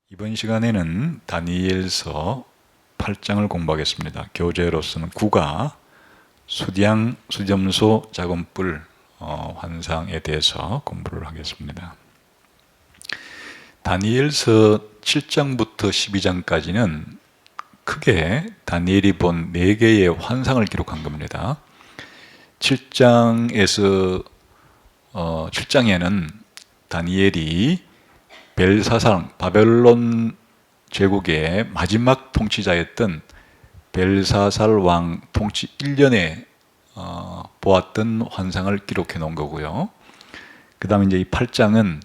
이번 시간에는 다니엘서 8장을 공부하겠습니다. 교재로서는 9가 수량, 수점소, 작은뿔 환상에 대해서 공부를 하겠습니다. 다니엘서 7장부터 12장까지는 크게 다니엘이 본 4개의 환상을 기록한 겁니다. 7장에는 다니엘이 벨사살, 바벨론 제국의 마지막 통치자였던 벨사살 왕 통치 1년에 보았던 환상을 기록해 놓은 거고요. 그 다음에 이제 이 8장은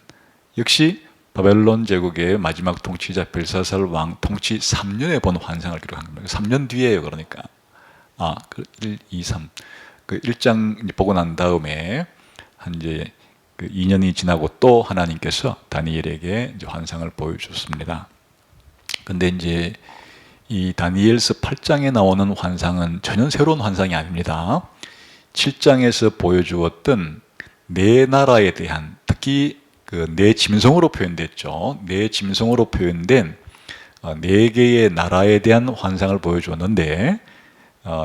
역시 바벨론 제국의 마지막 통치자 벨사살 왕 통치 3년에 본 환상을 기록한 겁니다. 3년 뒤에요, 그러니까. 1, 2, 3. 그 1장 보고 난 다음에 한 이제 그 2년이 지나고 또 하나님께서 다니엘에게 이제 환상을 보여주셨습니다. 근데 이제 이 다니엘서 8장에 나오는 환상은 전혀 새로운 환상이 아닙니다. 7장에서 보여주었던 네 나라에 대한, 특히 그 네 짐승으로 표현됐죠. 네 짐승으로 표현된 4개의 나라에 대한 환상을 보여주었는데,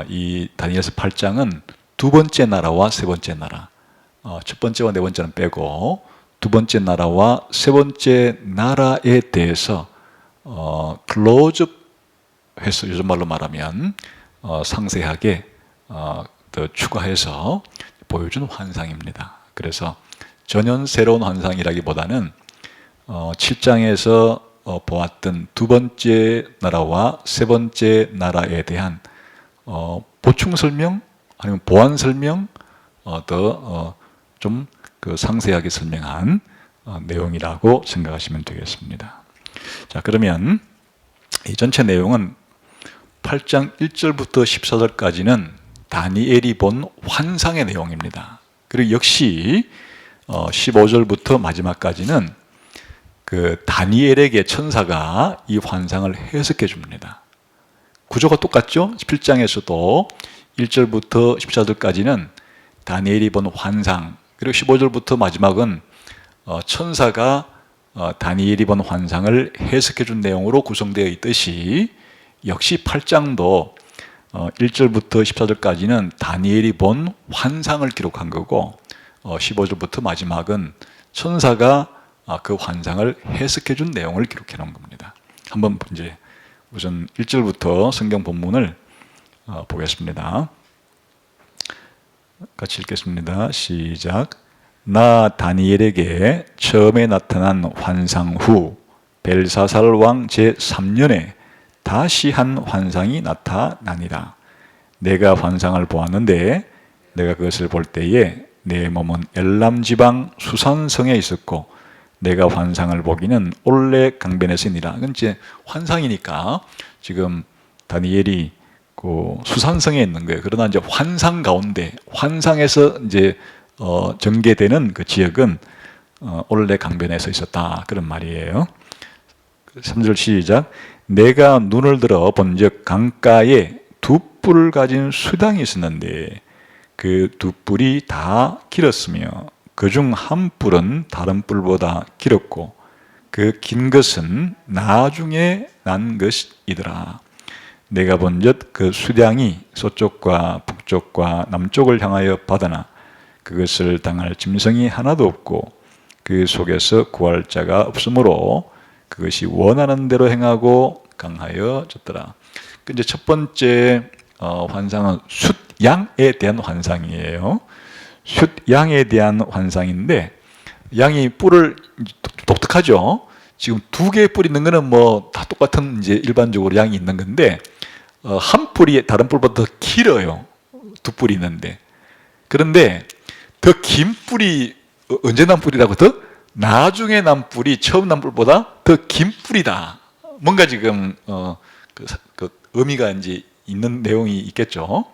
이 다니엘서 8장은 두 번째 나라와 세 번째 나라, 첫 번째와 네 번째는 빼고 두 번째 나라와 세 번째 나라에 대해서 클로즈업 해서, 요즘 말로 말하면 상세하게 더 추가해서 보여준 환상입니다. 그래서 전혀 새로운 환상이라기보다는 7장에서 보았던 두 번째 나라와 세 번째 나라에 대한 보충 설명 아니면 보완 설명, 좀 그 상세하게 설명한 내용이라고 생각하시면 되겠습니다. 자, 그러면 이 전체 내용은 8장 1절부터 14절까지는 다니엘이 본 환상의 내용입니다. 그리고 역시 15절부터 마지막까지는 그 다니엘에게 천사가 이 환상을 해석해 줍니다. 구조가 똑같죠? 7장에서도 1절부터 14절까지는 다니엘이 본 환상, 그리고 15절부터 마지막은 천사가 다니엘이 본 환상을 해석해 준 내용으로 구성되어 있듯이, 역시 8장도 1절부터 14절까지는 다니엘이 본 환상을 기록한 거고, 15절부터 마지막은 천사가 그 환상을 해석해 준 내용을 기록해 놓은 겁니다. 한번 이제 우선 1절부터 성경 본문을 보겠습니다. 같이 읽겠습니다. 시작. 나 다니엘에게 처음에 나타난 환상 후 벨사살 왕 제3년에 다시 한 환상이 나타나니라. 내가 환상을 보았는데 내가 그것을 볼 때에 내 몸은 엘람 지방 수산성에 있었고 내가 환상을 보기는 올레 강변에서니라. 이건 이제 환상이니까 지금 다니엘이 그 수산성에 있는 거예요. 그러나 이제 환상 가운데, 환상에서 이제 전개되는 그 지역은 올레 강변에서 있었다, 그런 말이에요. 3절 시작. 내가 눈을 들어 본즉 강가에 두 뿔을 가진 수당이 있었는데 그 두 뿔이 다 길었으며 그중 한 뿔은 다른 뿔보다 길었고 그 긴 것은 나중에 난 것이더라. 내가 본즉 그 수량이 서쪽과 북쪽과 남쪽을 향하여 받으나 그것을 당할 짐승이 하나도 없고 그 속에서 구할 자가 없으므로 그것이 원하는 대로 행하고 강하여졌더라. 이제 첫 번째 환상은 숫양에 대한 환상이에요. 숫양에 대한 환상인데, 양이 뿔을 독특하죠. 지금 2개의 뿔이 있는 거는 뭐 다 똑같은 이제 일반적으로 양이 있는 건데, 한 뿔이 다른 뿔보다 더 길어요. 2뿔이 있는데. 그런데 더 긴 뿔이 언제 난 뿔이라고? 더 나중에 난 뿔이 처음 난 뿔보다 더 긴 뿔이다. 뭔가 지금 그 의미가 이제 있는 내용이 있겠죠.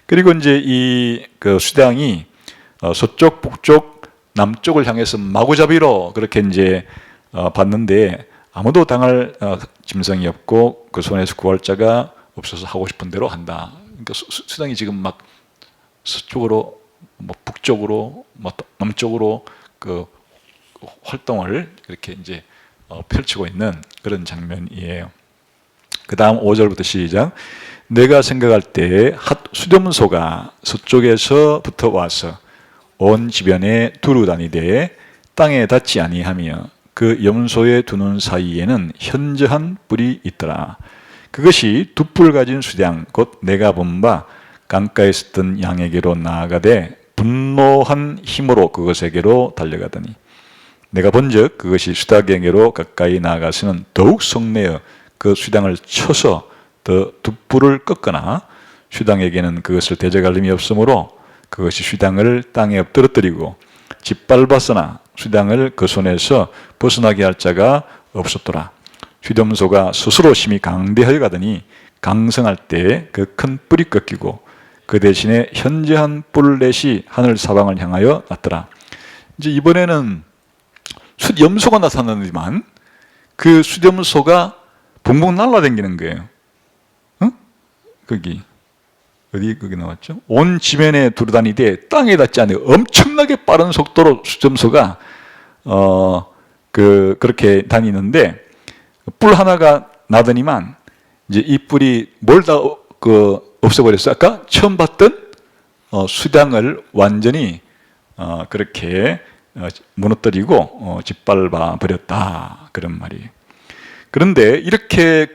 그리고 이제 이 그 수당이 서쪽, 북쪽, 남쪽을 향해서 마구잡이로 그렇게 이제 봤는데 아무도 당할 짐승이 없고 그 손에서 구할 자가 없어서 하고 싶은 대로 한다. 그러니까 수당이 지금 막 서쪽으로, 뭐 북쪽으로, 뭐 남쪽으로 그 활동을 그렇게 이제 펼치고 있는 그런 장면이에요. 그 다음 5절부터 시작. 내가 생각할 때 핫 수렴소가 서쪽에서부터 와서 온 지변에 두루 다니되 땅에 닿지 아니하며 그 염소에 두는 사이에는 현저한 뿔이 있더라. 그것이 두 뿔 가진 수량 곧 내가 본 바 강가에 있었던 양에게로 나아가되 분노한 힘으로 그것에게로 달려가더니 내가 본즉 그것이 수탉에게로 가까이 나아가서는 더욱 성내어 그 수량을 쳐서 더 두 뿔을 꺾거나 수탉에게는 그것을 대적할 힘이 없으므로 그것이 수탉을 땅에 엎드러뜨리고 짓밟았으나 수량을 그 손에서 벗어나게 할 자가 없었더라. 수렴소가 스스로 심히 강대하여 가더니 강성할 때 그 큰 뿔이 꺾이고 그 대신에 현저한 뿔렛이 하늘 사방을 향하여 났더라. 이제 이번에는 숫염소가 나타나지만 그 숫염소가 붕붕 날아다니는 거예요. 거기 나왔죠? 온 지면에 두루다니되 땅에 닿지 않는 엄청나게 빠른 속도로 수점소가 그렇게 다니는데 뿔 하나가 나더니만 이제 이 뿔이 뭘 다 없애버렸어요. 아까 처음 봤던 수량을 완전히 그렇게 무너뜨리고 짓밟아 버렸다 그런 말이에요. 그런데 이렇게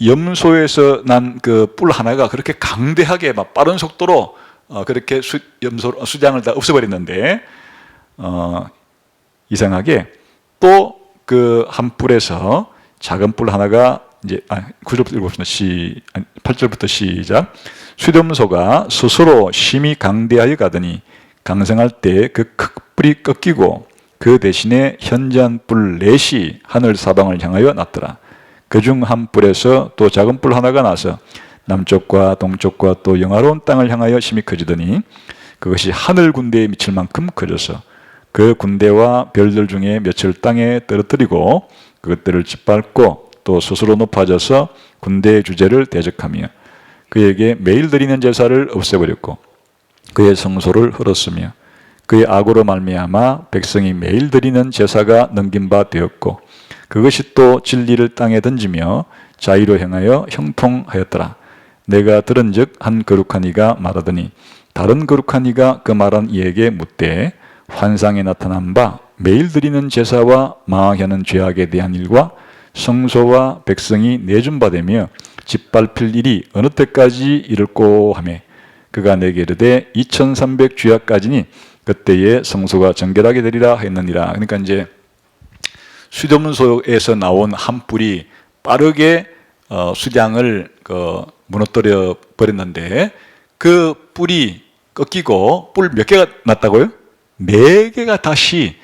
염소에서 난 그 뿔 하나가 그렇게 강대하게 막 빠른 속도로 그렇게 수량을 다 없애버렸는데 이상하게 또 그 한 뿔에서 작은 뿔 하나가 이제 9절부터 읽읍시다. 8절부터 시작. 수렴소가 스스로 심히 강대하여 가더니 강성할 때 그 큰 뿔이 꺾이고 그 대신에 현저한 뿔 넷이 하늘 사방을 향하여 났더라. 그중 한 뿔에서 또 작은 뿔 하나가 나서 남쪽과 동쪽과 또 영화로운 땅을 향하여 심히 커지더니 그것이 하늘 군대에 미칠 만큼 커져서 그 군대와 별들 중에 몇을 땅에 떨어뜨리고 그것들을 짓밟고 또 스스로 높아져서 군대의 주제를 대적하며 그에게 매일 드리는 제사를 없애버렸고 그의 성소를 헐었으며 그의 악으로 말미암아 백성이 매일 드리는 제사가 넘긴 바 되었고 그것이 또 진리를 땅에 던지며 자의로 행하여 형통하였더라. 내가 들은즉 한 거룩한 이가 말하더니 다른 거룩한 이가 그 말한 이에게 묻되 환상에 나타난 바 매일 드리는 제사와 망하는 죄악에 대한 일과 성소와 백성이 내준 바 되며 짓밟힐 일이 어느 때까지 이를꼬 하매 그가 내게 이르되 2300 주야까지니 그때에 성소가 정결하게 되리라 했느니라. 그러니까 이제 수렴소에서 나온 한 뿔이 빠르게 수량을 무너뜨려 버렸는데 그 뿔이 꺾이고 뿔 몇 개가 났다고요? 4개가 다시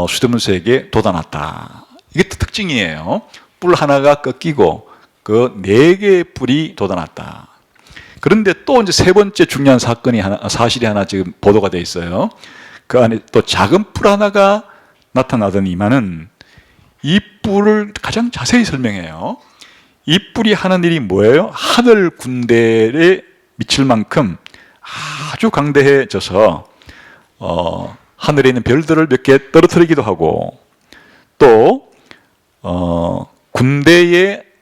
수렴소에게 돋아났다. 이게 특징이에요. 뿔 하나가 꺾이고 그 4개의 뿔이 돋아났다. 그런데 또 이제 세 번째 중요한 사실이 하나 지금 보도가 돼 있어요. 그 안에 또 작은 뿔 하나가 나타나더니만은 이 뿔을 가장 자세히 설명해요. 이 뿔이 하는 일이 뭐예요? 하늘 군대에 미칠 만큼 아주 강대해져서 하늘에 있는 별들을 몇 개 떨어뜨리기도 하고 또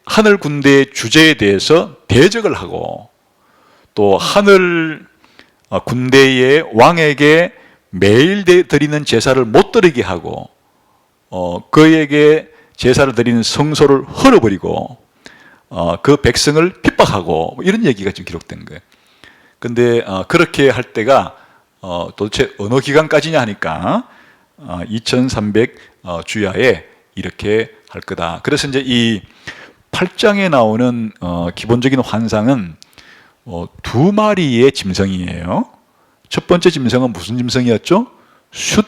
하늘 군대의 주제에 대해서 대적을 하고 또 하늘 군대의 왕에게 매일 드리는 제사를 못 드리게 하고 그에게 제사를 드리는 성소를 헐어버리고 그 백성을 핍박하고 이런 얘기가 지금 기록된 거예요. 근데 그렇게 할 때가 도대체 어느 기간까지냐 하니까 2300 주야에 이렇게 할 거다. 그래서 이제 이 8장에 나오는 기본적인 환상은 두 마리의 짐승이에요. 첫 번째 짐승은 무슨 짐승이었죠? 숫,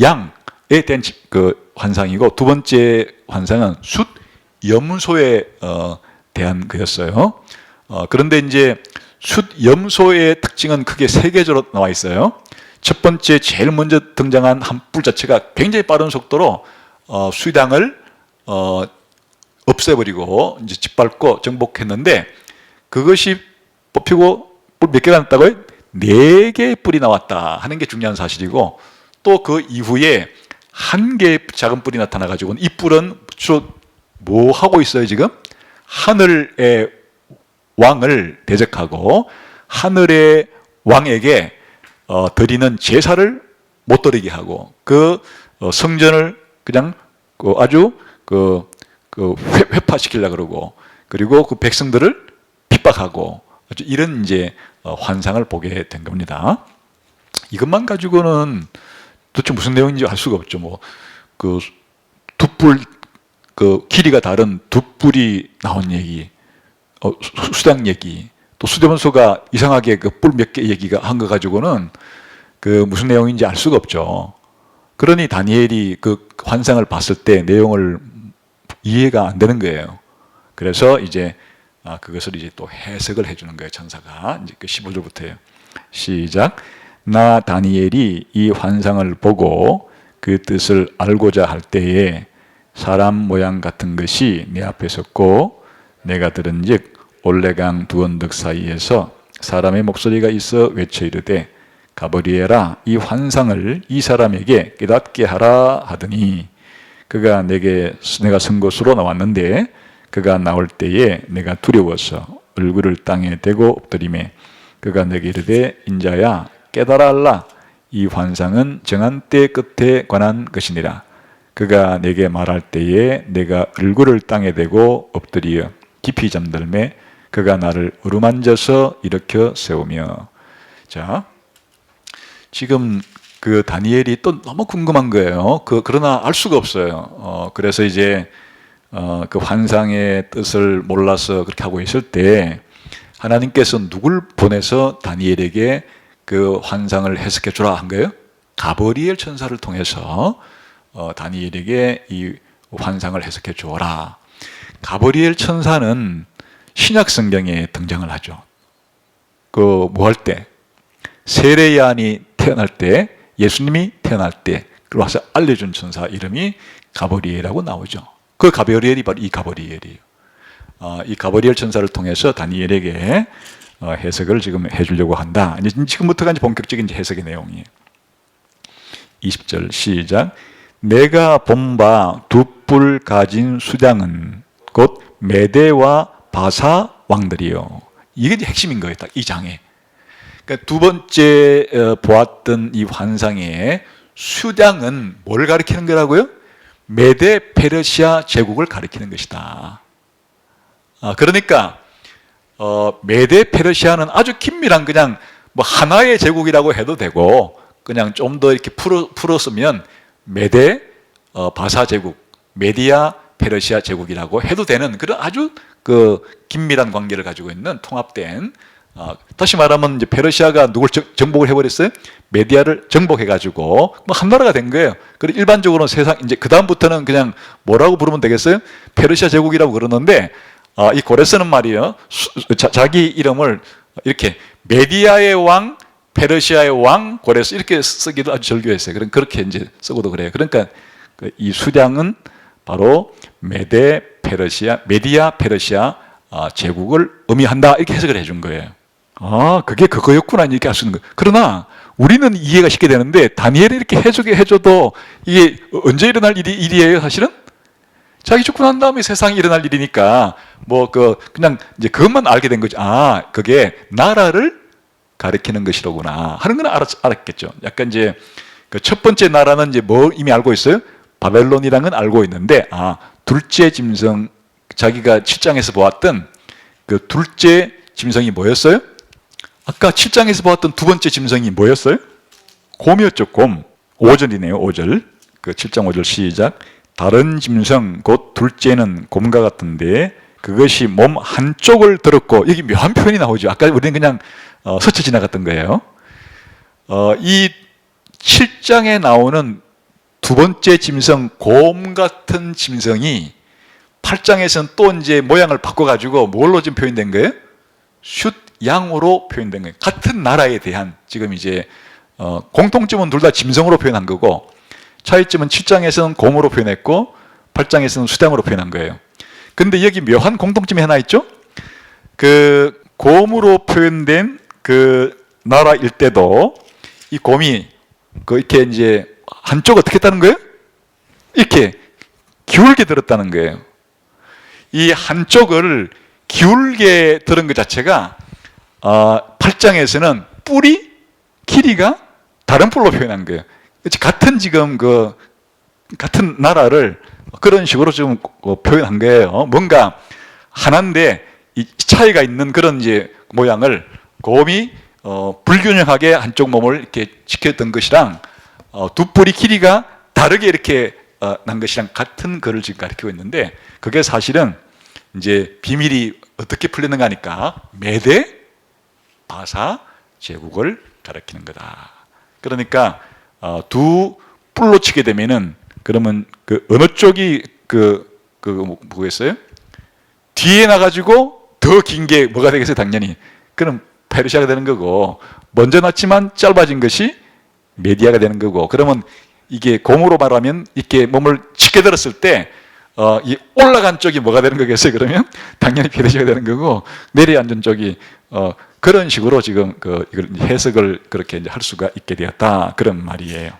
양에 대한 환상이고 두 번째 환상은 숫, 염소에 대한 거였어요. 그런데 이제 숫, 염소의 특징은 크게 3개로 나와 있어요. 첫 번째 제일 먼저 등장한 한 뿔 자체가 굉장히 빠른 속도로 수량을 없애버리고 이제 짓밟고 정복했는데 그것이 뽑히고 뿔 몇 개가 났다고요? 4개의 뿔이 나왔다 하는 게 중요한 사실이고 또 그 이후에 한 개의 작은 뿔이 나타나 가지고는 이 뿔은 주로 뭐 하고 있어요 지금? 하늘의 왕을 대적하고 하늘의 왕에게 드리는 제사를 못 드리게 하고 그 성전을 그냥 아주 회파시키려고 그러고 그리고 그 백성들을 핍박하고 아주 이런 이제 환상을 보게 된 겁니다. 이것만 가지고는 도대체 무슨 내용인지 알 수가 없죠. 뭐 그 두 뿔 그 길이가 다른 두 뿔이 나온 얘기, 수장 얘기, 또 수대원소가 이상하게 그 뿔 몇 개 얘기가 한 거 가지고는 그 무슨 내용인지 알 수가 없죠. 그러니 다니엘이 그 환상을 봤을 때 내용을 이해가 안 되는 거예요. 그래서 이제 그것을 이제 또 해석을 해주는 거예요. 천사가 이제 그 15절부터예요. 시작. 나 다니엘이 이 환상을 보고 그 뜻을 알고자 할 때에 사람 모양 같은 것이 내 앞에 섰고 내가 들은즉 올레강 두 언덕 사이에서 사람의 목소리가 있어 외쳐 이르되 가버리에라 이 환상을 이 사람에게 깨닫게 하라 하더니 그가 내가 선 곳으로 나왔는데 그가 나올 때에 내가 두려워서 얼굴을 땅에 대고 엎드리매 그가 내게 이르되 인자야 깨달아 알라 이 환상은 정한 때 끝에 관한 것이니라. 그가 내게 말할 때에 내가 얼굴을 땅에 대고 엎드리어 깊이 잠들매 그가 나를 어루만져서 일으켜 세우며. 자, 지금 그 다니엘이 또 너무 궁금한 거예요. 그러나 알 수가 없어요. 그래서 이제 그 환상의 뜻을 몰라서 그렇게 하고 있을 때 하나님께서 누굴 보내서 다니엘에게 그 환상을 해석해 주라 한 거예요? 가브리엘 천사를 통해서 다니엘에게 이 환상을 해석해 주어라. 가브리엘 천사는 신약 성경에 등장을 하죠. 그 뭐 할 때? 세례요한이 태어날 때, 예수님이 태어날 때 와서 알려준 천사 이름이 가브리엘이라고 나오죠. 그 가브리엘이 바로 이 가브리엘이에요. 이 가브리엘 천사를 통해서 다니엘에게 해석을 지금 해주려고 한다. 이제 지금부터가 이제 본격적인 해석의 내용이에요. 20절 시작. 내가 본 바 두 뿔 가진 수장은 곧 메대와 바사 왕들이요. 이게 이제 핵심인 거예요. 딱 이 장에. 그러니까 두 번째 보았던 이 환상의 수장은 뭘 가리키는 거라고요? 메대 페르시아 제국을 가리키는 것이다. 그러니까 메대 페르시아는 아주 긴밀한 그냥 뭐 하나의 제국이라고 해도 되고 그냥 좀 더 이렇게 풀었으면 메대 바사 제국, 메디아 페르시아 제국이라고 해도 되는 그런 아주 그 긴밀한 관계를 가지고 있는 통합된 다시 말하면 이제 페르시아가 누굴 정복을 해버렸어요? 메디아를 정복해가지고 뭐 한 나라가 된 거예요. 그리고 일반적으로는 세상 이제 그 다음부터는 그냥 뭐라고 부르면 되겠어요? 페르시아 제국이라고 그러는데 이 고레스는 말이에요. 자기 이름을 이렇게 메디아의 왕, 페르시아의 왕, 고레스 이렇게 쓰기도 아주 절교했어요. 그럼 그렇게 이제 쓰고도 그래요. 그러니까 이 수장은 바로 메디아 페르시아 제국을 의미한다 이렇게 해석을 해준 거예요. 그게 그거였구나 이렇게 할 수 있는 거예요. 그러나 우리는 이해가 쉽게 되는데 다니엘이 이렇게 해줘도 이게 언제 일어날 일이에요 사실은? 자기 죽고 난 다음에 세상에 일어날 일이니까 그냥 이제 그것만 알게 된 거지. 그게 나라를 가리키는 것이로구나 하는 건 알았겠죠. 약간 이제 그 첫 번째 나라는 이제 뭐 이미 알고 있어요? 바벨론이라는 건 알고 있는데 둘째 짐승 자기가 7장에서 보았던 그 둘째 짐승이 뭐였어요? 아까 7장에서 보았던 두 번째 짐승이 뭐였어요? 곰이었죠. 곰. 5절이네요. 5절. 그 7장 5절 시작. 다른 짐승 곧 둘째는 곰과 같은데 그것이 몸 한쪽을 들었고 여기 묘한 표현이 나오죠. 아까 우리는 그냥 스쳐 지나갔던 거예요. 이 7장에 나오는 두 번째 짐승 곰 같은 짐승이 8장에서는 또 이제 모양을 바꿔가지고 뭘로 지금 표현된 거예요? 숫 양으로 표현된 거예요. 같은 나라에 대한 지금 이제 공통점은 둘 다 짐승으로 표현한 거고 차이점은 7장에서는 곰으로 표현했고 8장에서는 수장으로 표현한 거예요. 근데 여기 묘한 공통점이 하나 있죠? 그 곰으로 표현된 그 나라일 때도 이 곰이 이렇게 이제 한쪽 어떻게 했다는 거예요? 이렇게 기울게 들었다는 거예요. 이 한쪽을 기울게 들은 것 자체가 8장에서는 뿔이 길이가 다른 뿔로 표현한 거예요. 같은 지금 같은 나라를 그런 식으로 좀 표현한 거예요. 뭔가 하나인데 이 차이가 있는 그런 이제 모양을 곰이 불균형하게 한쪽 몸을 이렇게 지켰던 것이랑 두 뿔이 길이가 다르게 이렇게 난 것이랑 같은 거를 지금 가리키고 있는데, 그게 사실은 이제 비밀이 어떻게 풀리는가 하니까 메대, 바사, 제국을 가리키는 거다. 그러니까 두 뿔로 치게 되면은 그러면 어느 쪽이 뭐겠어요? 뒤에 나가지고 더 긴 게 뭐가 되겠어요? 당연히 그럼 페르시아가 되는 거고, 먼저 났지만 짧아진 것이 메디아가 되는 거고, 그러면 이게 곰으로 말하면 이렇게 몸을 짙게 들었을 때 이 올라간 쪽이 뭐가 되는 거겠어요? 그러면 당연히 페르시아가 되는 거고, 내려앉은 쪽이 그런 식으로 지금 이걸 해석을 그렇게 이제 할 수가 있게 되었다, 그런 말이에요.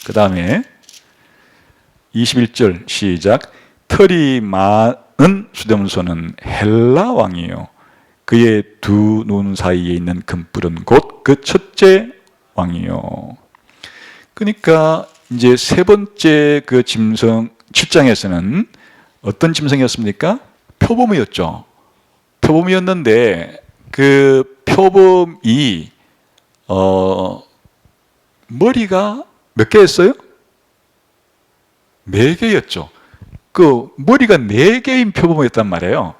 그 다음에 21절 시작. 털이 많은 수렴소는 헬라 왕이요, 그의 두 눈 사이에 있는 금뿔은 곧 그 첫째 왕이요. 그러니까 이제 세 번째 그 짐승 7장에서는 어떤 짐승이었습니까? 표범이었죠. 표범이었는데 그 표범이 머리가 몇 개였어요? 4개였죠. 그 머리가 4개인 표범이었단 말이에요.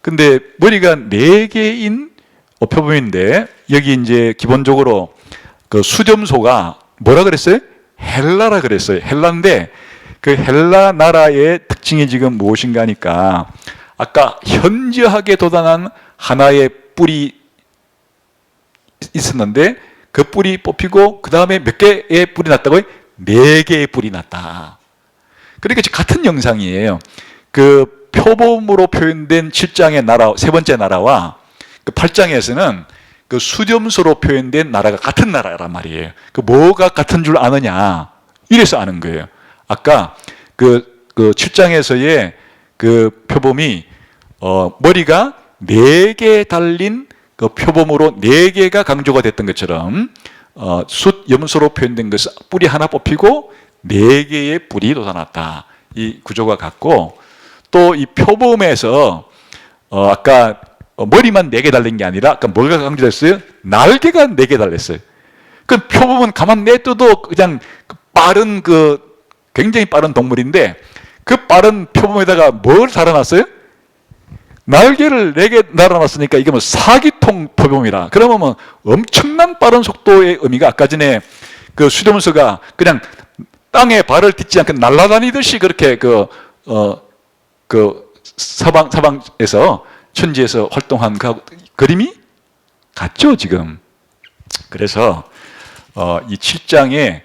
근데 머리가 4개인 표범인데, 여기 이제 기본적으로 그 수렴소가 뭐라 그랬어요? 헬라라 그랬어요. 헬라인데 그 헬라 나라의 특징이 지금 무엇인가 하니까, 아까 현저하게 돋아난 하나의 뿔이 있었는데 그 뿔이 뽑히고 그 다음에 몇 개의 뿔이 났다고요? 4개의 뿔이 났다. 그러니까 같은 영상이에요. 그 표범으로 표현된 7장의 나라, 세 번째 나라와 그 8장에서는 그 수렴소로 표현된 나라가 같은 나라란 말이에요. 그 뭐가 같은 줄 아느냐? 이래서 아는 거예요. 아까 그 7장에서의 그 표범이 머리가 4개 달린 그 표범으로 4개가 강조가 됐던 것처럼 숫염소로 표현된 것은 뿔이 하나 뽑히고 4개의 뿔이 돋아났다. 이 구조가 같고, 또 이 표범에서 아까 머리만 4개 달린 게 아니라 아까 뭐가 강조됐어요? 날개가 4개 달렸어요. 그 표범은 가만 냅둬도 그냥 빠른 굉장히 빠른 동물인데, 그 빠른 표범에다가 뭘 달아놨어요? 날개를 4개 달아놨으니까 이게 뭐 사기통 표범이라. 그러면 뭐 엄청난 빠른 속도의 의미가, 아까 전에 그 수렴소가 그냥 땅에 발을 딛지 않고 날아다니듯이 그렇게 사방에서 천지에서 활동한 그 그림이 같죠, 지금. 그래서 이 7장의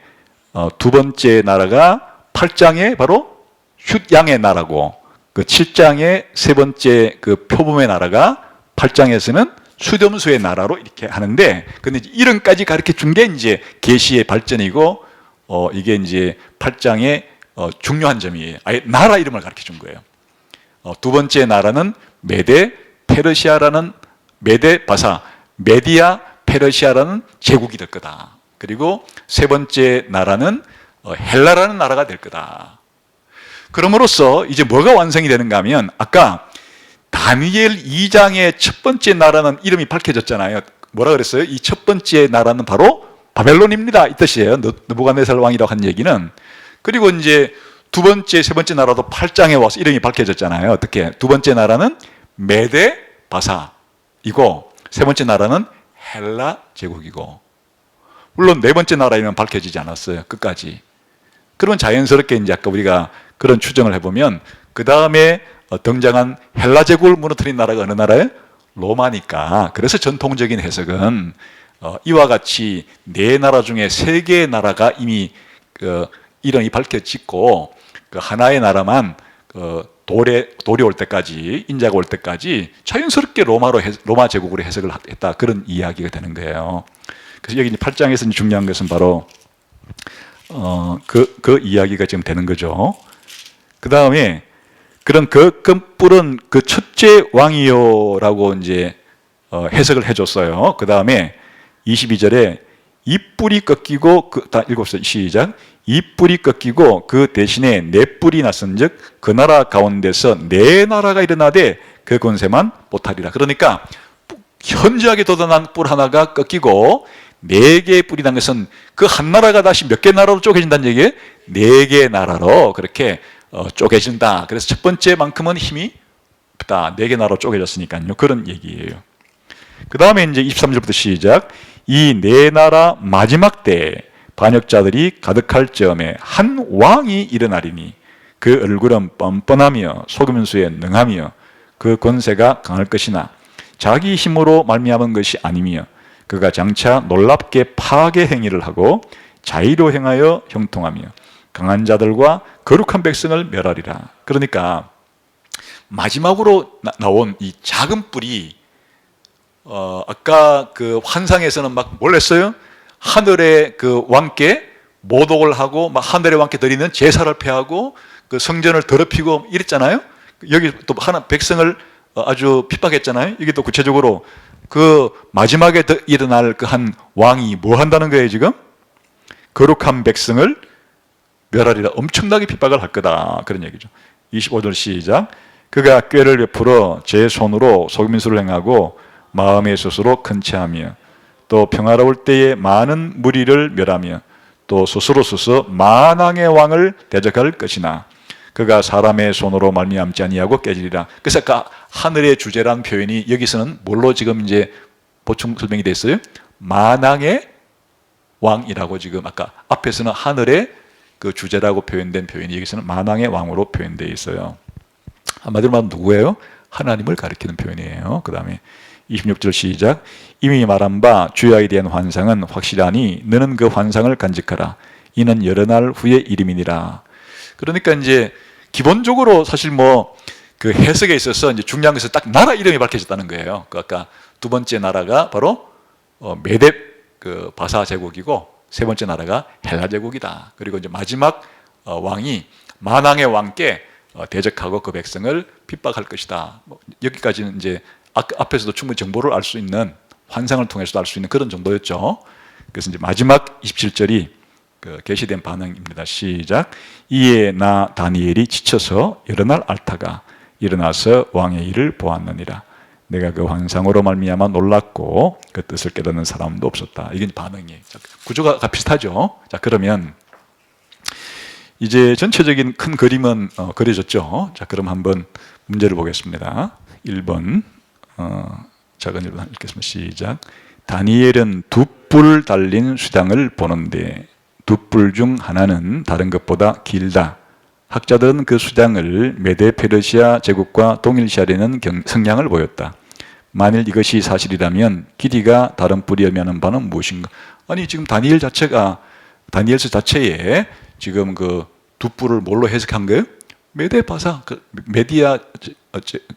두 번째 나라가 8장의 바로 슛양의 나라고, 그 7장의 세 번째 그 표범의 나라가 8장에서는 수렴소의 나라로 이렇게 하는데, 근데 이름까지 가르쳐 준 게 이제 계시의 발전이고, 이게 이제 8장의 중요한 점이에요. 아예 나라 이름을 가르쳐 준 거예요. 두 번째 나라는 메데 페르시아라는, 메데 바사, 메디아 페르시아라는 제국이 될 거다. 그리고 세 번째 나라는 헬라라는 나라가 될 거다. 그럼으로써 이제 뭐가 완성이 되는가 하면, 아까 다니엘 2장의 첫 번째 나라는 이름이 밝혀졌잖아요. 뭐라 그랬어요? 이 첫 번째 나라는 바로 바벨론입니다, 이 뜻이에요. 느부갓네살 왕이라고 한 얘기는. 그리고 이제 두 번째, 세 번째 나라도 8장에 와서 이름이 밝혀졌잖아요. 어떻게? 두 번째 나라는 메데 바사이고, 세 번째 나라는 헬라 제국이고, 물론 네 번째 나라 이름은 밝혀지지 않았어요, 끝까지. 그러면 자연스럽게 이제 아까 우리가 그런 추정을 해보면, 그 다음에 등장한 헬라 제국을 무너뜨린 나라가 어느 나라예요? 로마니까. 그래서 전통적인 해석은 이와 같이 네 나라 중에 세 개의 나라가 이미 이름이 밝혀지고, 그 하나의 나라만 돌이 올 때까지, 인자가 올 때까지 자연스럽게 로마 제국으로 해석을 했다, 그런 이야기가 되는 거예요. 그래서 여기 8장에서 중요한 것은 바로 그 이야기가 지금 되는 거죠. 그 다음에 그런 그 뿔은 그 첫째 왕이요라고 이제 해석을 해줬어요. 그 다음에 22절에 이 뿔이 꺾이고 다 읽었어요. 시작. 이 뿔이 꺾이고 그 대신에 네 뿔이 났은즉 그 나라 가운데서 네 나라가 일어나되 그 권세만 못하리라. 그러니까 현저하게 돋아난 뿔 하나가 꺾이고 네 개의 뿔이 난 것은 그 한 나라가 다시 몇 개 나라로 쪼개진다는 얘기예요? 네 개의 나라로 그렇게 쪼개진다. 그래서 첫 번째만큼은 힘이 없다. 네 개 나라로 쪼개졌으니까요. 그런 얘기예요. 그 다음에 이제 23절부터 시작. 이 네 나라 마지막 때에 반역자들이 가득할 즈음에 한 왕이 일어나리니 그 얼굴은 뻔뻔하며 속임수에 능하며 그 권세가 강할 것이나 자기 힘으로 말미암은 것이 아니며 그가 장차 놀랍게 파괴 행위를 하고 자의로 행하여 형통하며 강한 자들과 거룩한 백성을 멸하리라. 그러니까 마지막으로 나온 이 작은 뿔이 아까 그 환상에서는 막 뭘 했어요? 하늘의 그 왕께 모독을 하고 막 하늘의 왕께 드리는 제사를 폐하고 그 성전을 더럽히고 이랬잖아요. 여기 또 하나 백성을 아주 핍박했잖아요. 이게 또 구체적으로 그 마지막에 일어날 그 한 왕이 뭐 한다는 거예요 지금? 거룩한 백성을 멸하리라. 엄청나게 핍박을 할 거다. 그런 얘기죠. 25절 시작. 그가 꾀를 베풀어 제 손으로 속임수를 행하고 마음의 스스로 큰체하며 또 평화로울 때에 많은 무리를 멸하며 또 스스로 서서 만왕의 왕을 대적할 것이나 그가 사람의 손으로 말미암지 아니하고 깨지리라. 그래서 아까 하늘의 주제라는 표현이 여기서는 뭘로 지금 이제 보충 설명이 됐어요? 만왕의 왕이라고 지금 아까 앞에서는 하늘의 그 주제라고 표현된 표현이 여기서는 만왕의 왕으로 표현되어 있어요. 한마디로 말하면 누구예요? 하나님을 가리키는 표현이에요. 그 다음에 26절 시작. 이미 말한 바 주야에 대한 환상은 확실하니 너는 그 환상을 간직하라. 이는 여러 날 후의 이름이니라. 그러니까 이제 기본적으로 사실 뭐 그 해석에 있어서 이제 중요한 것은 딱 나라 이름이 밝혀졌다는 거예요. 그 아까 두 번째 나라가 바로 메데 그 바사 제국이고 세 번째 나라가 헬라 제국이다. 그리고 이제 마지막 왕이 만왕의 왕께 대적하고 그 백성을 핍박할 것이다. 뭐 여기까지는 이제 앞에서도 충분히 정보를 알 수 있는 환상을 통해서도 알 수 있는 그런 정도였죠. 그래서 이제 마지막 27절이 그 계시된 반응입니다. 시작. 이에 나 다니엘이 지쳐서 여러 날 앓다가 일어나서 왕의 일을 보았느니라. 내가 그 환상으로 말미암아 놀랐고 그 뜻을 깨닫는 사람도 없었다. 이게 반응이에요. 구조가 비슷하죠. 자, 그러면 이제 전체적인 큰 그림은 그려졌죠. 자, 그럼 한번 문제를 보겠습니다. 1번 작은 1번 읽겠습니다. 시작. 다니엘은 두 뿔 달린 수장을 보는데 두 뿔 중 하나는 다른 것보다 길다. 학자들은 그 수장을 메데 페르시아 제국과 동일시하려는 성향을 보였다. 만일 이것이 사실이라면 길이가 다른 뿔이 의미하는 바는 무엇인가? 아니 지금 다니엘서 자체에 지금 그 두 뿔을 뭘로 해석한 거예요? 메데 바사, 메디아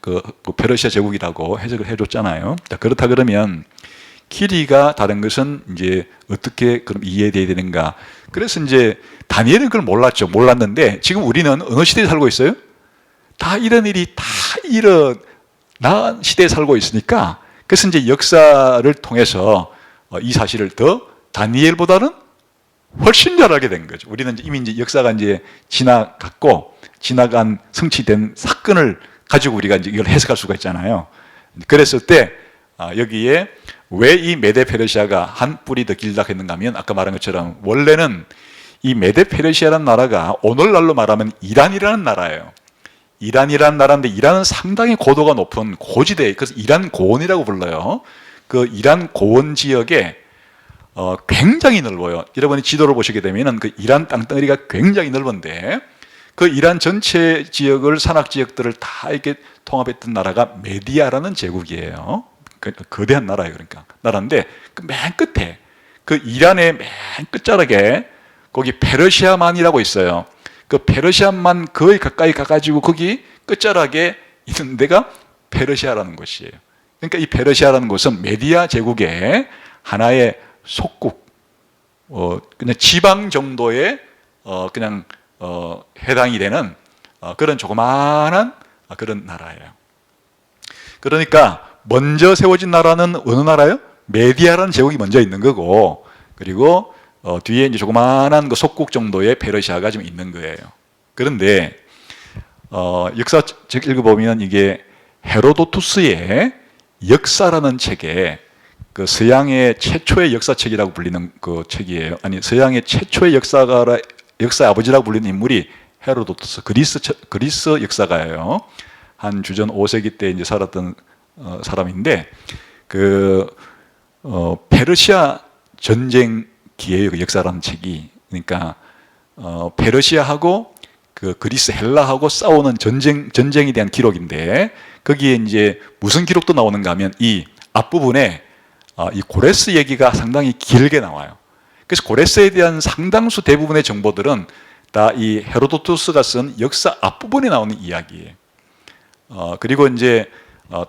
그 페르시아 제국이라고 해석을 해줬잖아요. 자, 그렇다 그러면 길이가 다른 것은 이제 어떻게 그럼 이해돼야 되는가? 그래서 이제 다니엘은 그걸 몰랐는데 지금 우리는 어느 시대에 살고 있어요? 다 이런 일이 다 일어난 시대에 살고 있으니까 그래서 이제 역사를 통해서 이 사실을 더 다니엘보다는 훨씬 잘 알게 된 거죠. 우리는 이미 이제 역사가 이제 지나간 성취된 사건을 가지고 우리가 이제 이걸 해석할 수가 있잖아요. 그랬을 때 여기에 왜 이 메데 페르시아가 한 뿔이 더 길다 했는가 하면 아까 말한 것처럼 원래는 이 메데 페르시아라는 나라가 오늘날로 말하면 이란이라는 나라예요. 이란이라는 나라인데 이란은 상당히 고도가 높은 고지대, 그래서 이란 고원이라고 불러요. 그 이란 고원 지역에 굉장히 넓어요. 여러분이 지도를 보시게 되면 그 이란 땅덩어리가 굉장히 넓은데 그 이란 전체 지역을 산악 지역들을 다 이렇게 통합했던 나라가 메디아라는 제국이에요. 거대한 나라예요. 그러니까 나라인데 그 맨 끝에 그 이란의 맨 끝자락에 거기 페르시아만이라고 있어요. 그 페르시아만 거의 가까이 가가지고 거기 끝자락에 있는 데가 페르시아라는 곳이에요. 그러니까 이 페르시아라는 곳은 메디아 제국의 하나의 속국, 그냥 지방 정도의 그냥 해당이 되는 그런 조그마한 그런 나라예요. 그러니까 먼저 세워진 나라는 어느 나라예요? 메디아라는 제국이 먼저 있는 거고, 그리고 뒤에 이제 조그마한 그 속국 정도의 페르시아가 좀 있는 거예요. 그런데 역사책 읽어보면 이게 헤로도투스의 역사라는 책에 그 서양의 최초의 역사책이라고 불리는 그 책이에요. 아니, 서양의 최초의 역사의 아버지라고 불리는 인물이 헤로도투스, 그리스 역사가예요. 한 주전 5세기 때 이제 살았던 사람인데, 페르시아 전쟁기예요. 그 역사라는 책이. 그러니까 페르시아하고 그 그리스 헬라하고 싸우는 전쟁에 대한 기록인데, 거기에 이제 무슨 기록도 나오는가 하면 이 앞부분에 이 고레스 얘기가 상당히 길게 나와요. 그래서 고레스에 대한 상당수 대부분의 정보들은 다 이 헤로도투스가 쓴 역사 앞부분에 나오는 이야기예요. 그리고 이제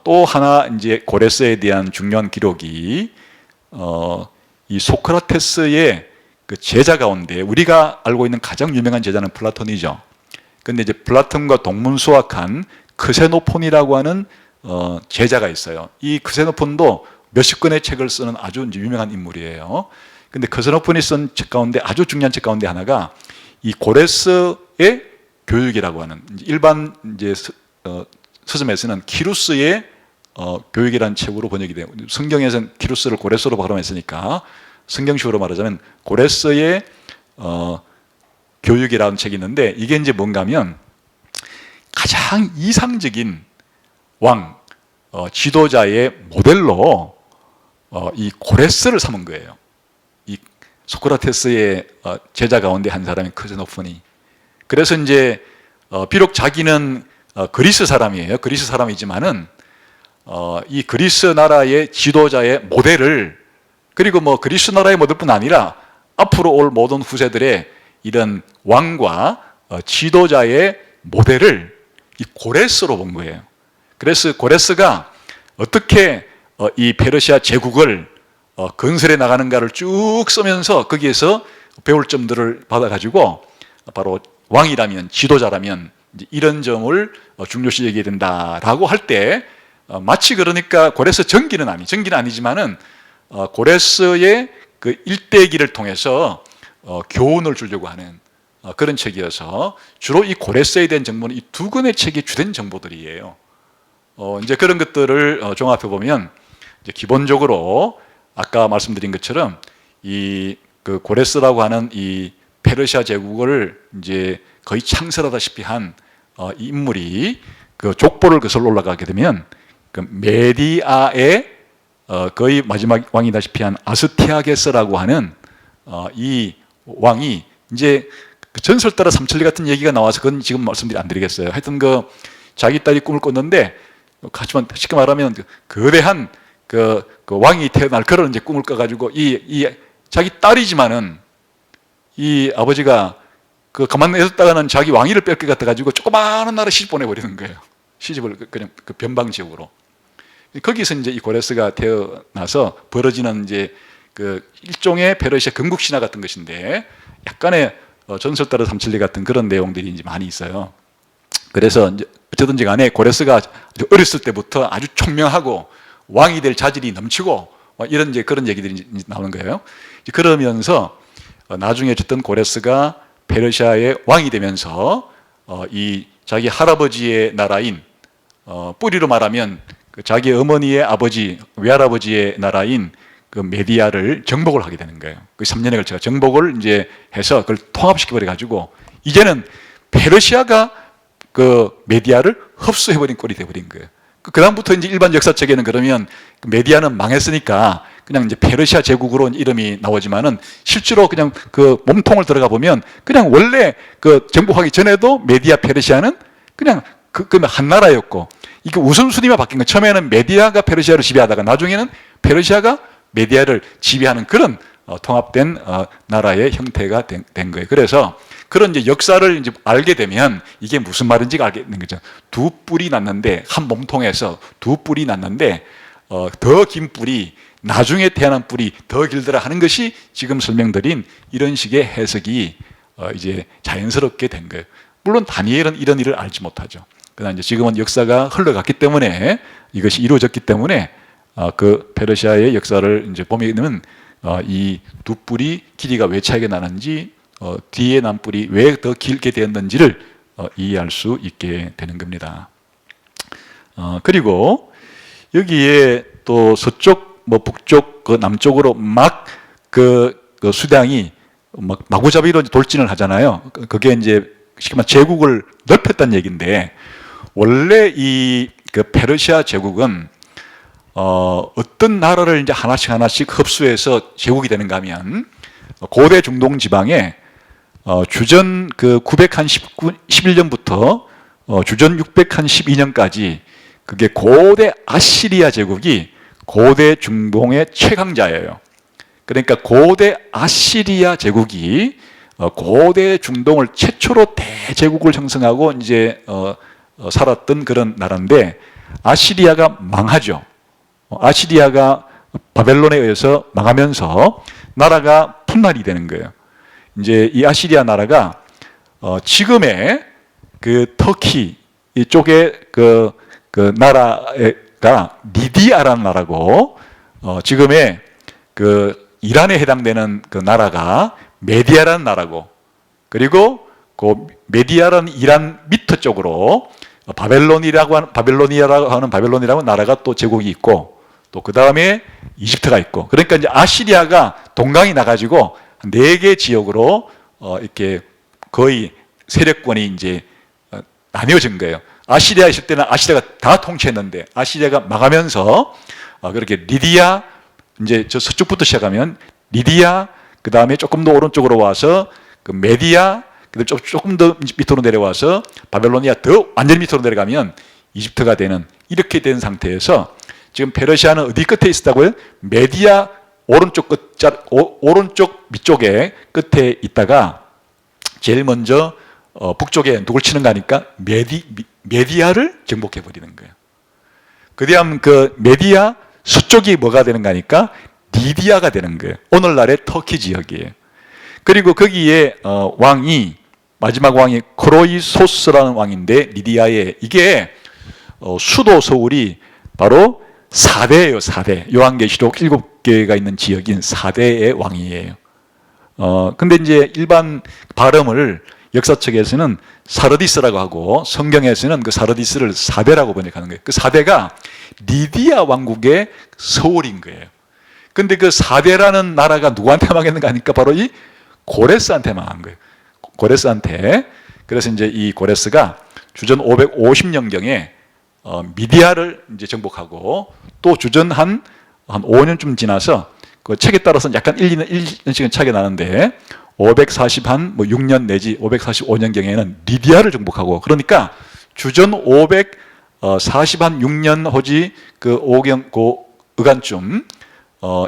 또 하나 이제 고레스에 대한 중요한 기록이 이 소크라테스의 그 제자 가운데 우리가 알고 있는 가장 유명한 제자는 플라톤이죠. 근데 이제 플라톤과 동문수학한 크세노폰이라고 하는 제자가 있어요. 이 크세노폰도 몇십 권의 책을 쓰는 아주 이제 유명한 인물이에요. 근데 크세노폰이 쓴 책 가운데 아주 중요한 책 가운데 하나가 이 고레스의 교육이라고 하는, 일반 이제 서점에서는 키루스의 교육이라는 책으로 번역이 돼요. 성경에서는 키루스를 고레스로 발음했으니까 성경식으로 말하자면 고레스의 교육이라는 책이 있는데, 이게 이제 뭔가 하면 가장 이상적인 왕, 지도자의 모델로 이 고레스를 삼은 거예요. 이 소크라테스의 제자 가운데 한 사람인 크세노폰이. 그래서 이제 비록 자기는 그리스 사람이에요. 그리스 사람이지만은 이 그리스 나라의 지도자의 모델을, 그리고 뭐 그리스 나라의 모델뿐 아니라 앞으로 올 모든 후세들의 이런 왕과 지도자의 모델을 이 고레스로 본 거예요. 그래서 고레스가 어떻게 이 페르시아 제국을 건설해 나가는가를 쭉 쓰면서 거기에서 배울 점들을 받아가지고 바로 왕이라면, 지도자라면 이런 점을 중요시 여겨야 된다라고 할 때, 마치 그러니까 고레스 전기는 아니지만은 고레스의 그 일대기를 통해서 교훈을 주려고 하는 그런 책이어서 주로 이 고레스에 대한 정보는 이 두 권의 책이 주된 정보들이에요. 이제 그런 것들을 종합해 보면 이제 기본적으로 아까 말씀드린 것처럼 이 그 고레스라고 하는 이 페르시아 제국을 이제 거의 창설하다시피 한 이 인물이 그 족보를 거슬러 올라가게 되면 그 메디아의 거의 마지막 왕이다시피 한 아스티아게스라고 하는 이 왕이 이제 그 전설 따라 삼천리 같은 얘기가 나와서 그건 지금 말씀드리 안 드리겠어요. 하여튼 그 자기 딸이 꿈을 꿨는데, 하지만 쉽게 말하면 거대한 그 왕이 태어날 그런 이제 꿈을 꿔가지고 이 자기 딸이지만은 이 아버지가 그 가만 놔뒀다가는 자기 왕위를 뺄 것 같아가지고 조그마한 나라 시집 보내버리는 거예요. 시집을 그냥 그 변방 지역으로. 거기서 이제 이 고레스가 태어나서 벌어지는 이제 그 일종의 페르시아 건국 신화 같은 것인데, 약간의 전설 따라 삼천리 같은 그런 내용들이 이제 많이 있어요. 그래서 이제 어쨌든지 간에 고레스가 어렸을 때부터 아주 총명하고 왕이 될 자질이 넘치고 이런 이제 그런 얘기들이 나오는 거예요. 그러면서 나중에 어쨌든 고레스가 페르시아의 왕이 되면서 이 자기 할아버지의 나라인, 뿌리로 말하면 그 자기 어머니의 아버지, 외할아버지의 나라인 그 메디아를 정복을 하게 되는 거예요. 그 3년에 걸쳐 정복을 이제 해서 그걸 통합시켜 버려 가지고 이제는 페르시아가 그 메디아를 흡수해버린 꼴이 돼버린 거예요. 그 다음부터 이제 일반 역사책에는 그러면 메디아는 망했으니까 그냥 이제 페르시아 제국으로 이름이 나오지만은 실제로 그냥 그 몸통을 들어가 보면 그냥 원래 그 정복하기 전에도 메디아 페르시아는 그냥 그 한 나라였고, 이게 우선순위만 바뀐 거. 처음에는 메디아가 페르시아를 지배하다가 나중에는 페르시아가 메디아를 지배하는 그런 통합된 나라의 형태가 된 거예요. 그래서 그런 이제 역사를 이제 알게 되면 이게 무슨 말인지가 알게 되는 거죠. 두 뿔이 났는데, 한 몸통에서 두 뿔이 났는데 더 긴 뿔이 나중에 태어난 뿔이 더 길더라 하는 것이 지금 설명드린 이런 식의 해석이 이제 자연스럽게 된 거예요. 물론 다니엘은 이런 일을 알지 못하죠. 그러나 이제 지금은 역사가 흘러갔기 때문에 이것이 이루어졌기 때문에 그 페르시아의 역사를 이제 보면은 이 두 뿔이 길이가 왜 차이가 나는지 뒤에 난 뿔이 왜 더 길게 되었는지를 이해할 수 있게 되는 겁니다. 그리고 여기에 또 서쪽, 뭐 북쪽, 그 남쪽으로 막 그 수량이 막 마구잡이로 돌진을 하잖아요. 그게 이제 쉽게 말해 제국을 넓혔다는 얘기인데, 원래 이 그 페르시아 제국은 어떤 나라를 이제 하나씩 흡수해서 제국이 되는가 하면 고대 중동 지방에 주전 그 911년부터 주전 612년까지 그게 고대 아시리아 제국이 고대 중동의 최강자예요. 그러니까 고대 아시리아 제국이 고대 중동을 최초로 대제국을 형성하고 이제 살았던 그런 나라인데, 아시리아가 망하죠. 아시리아가 바벨론에 의해서 망하면서 나라가 분할이 되는 거예요. 이제 이 아시리아 나라가 지금의 그 터키 이쪽에 그 나라가 리디아라는 나라고, 지금의 그 이란에 해당되는 그 나라가 메디아라는 나라고, 그리고 그 메디아라는 이란 밑에 쪽으로 바벨로니아라고 하는 나라가 또 제국이 있고, 또 그 다음에 이집트가 있고, 그러니까 이제 아시리아가 동강이 나가지고 4개 지역으로 이렇게 거의 세력권이 이제 나뉘어진 거예요. 아시리아 있을 때는 아시리아가 다 통치했는데, 아시리아가 망하면서 그렇게 리디아, 이제 저 서쪽부터 시작하면 리디아, 그 다음에 조금 더 오른쪽으로 와서 그 메디아, 그다음에 조금 더 밑으로 내려와서 바벨로니아, 더 완전 밑으로 내려가면 이집트가 되는, 이렇게 된 상태에서 지금 페르시아는 어디 끝에 있었다고요? 메디아 오른쪽 오른쪽 밑쪽에 끝에 있다가 제일 먼저 북쪽에 누굴 치는가 하니까 메디아를 정복해 버리는 거예요. 그다음 그 메디아 서쪽이 뭐가 되는가 하니까 리디아가 되는 거예요. 오늘날의 터키 지역이에요. 그리고 거기에 왕이, 마지막 왕이 크로이소스라는 왕인데, 리디아에 이게 수도 서울이 바로 4대예요. 4대. 요한계시록 7개가 있는 지역인 4대의 왕이에요. 근데 이제 일반 발음을 역사책에서는 사르디스라고 하고, 성경에서는 그 사르디스를 4대라고 번역하는 거예요. 그 4대가 리디아 왕국의 서울인 거예요. 근데 그 4대라는 나라가 누구한테 망했는가 하니까 바로 이 고레스한테 망한 거예요. 고레스한테. 그래서 이제 이 고레스가 주전 550년경에 미디아를 이제 정복하고, 또 주전 한 5년쯤 지나서 그 책에 따라서는 약간 1년씩은 차이가 나는데 546년 내지 545년경에는 리디아를 정복하고, 그러니까 주전 546년 호지 그 의간쯤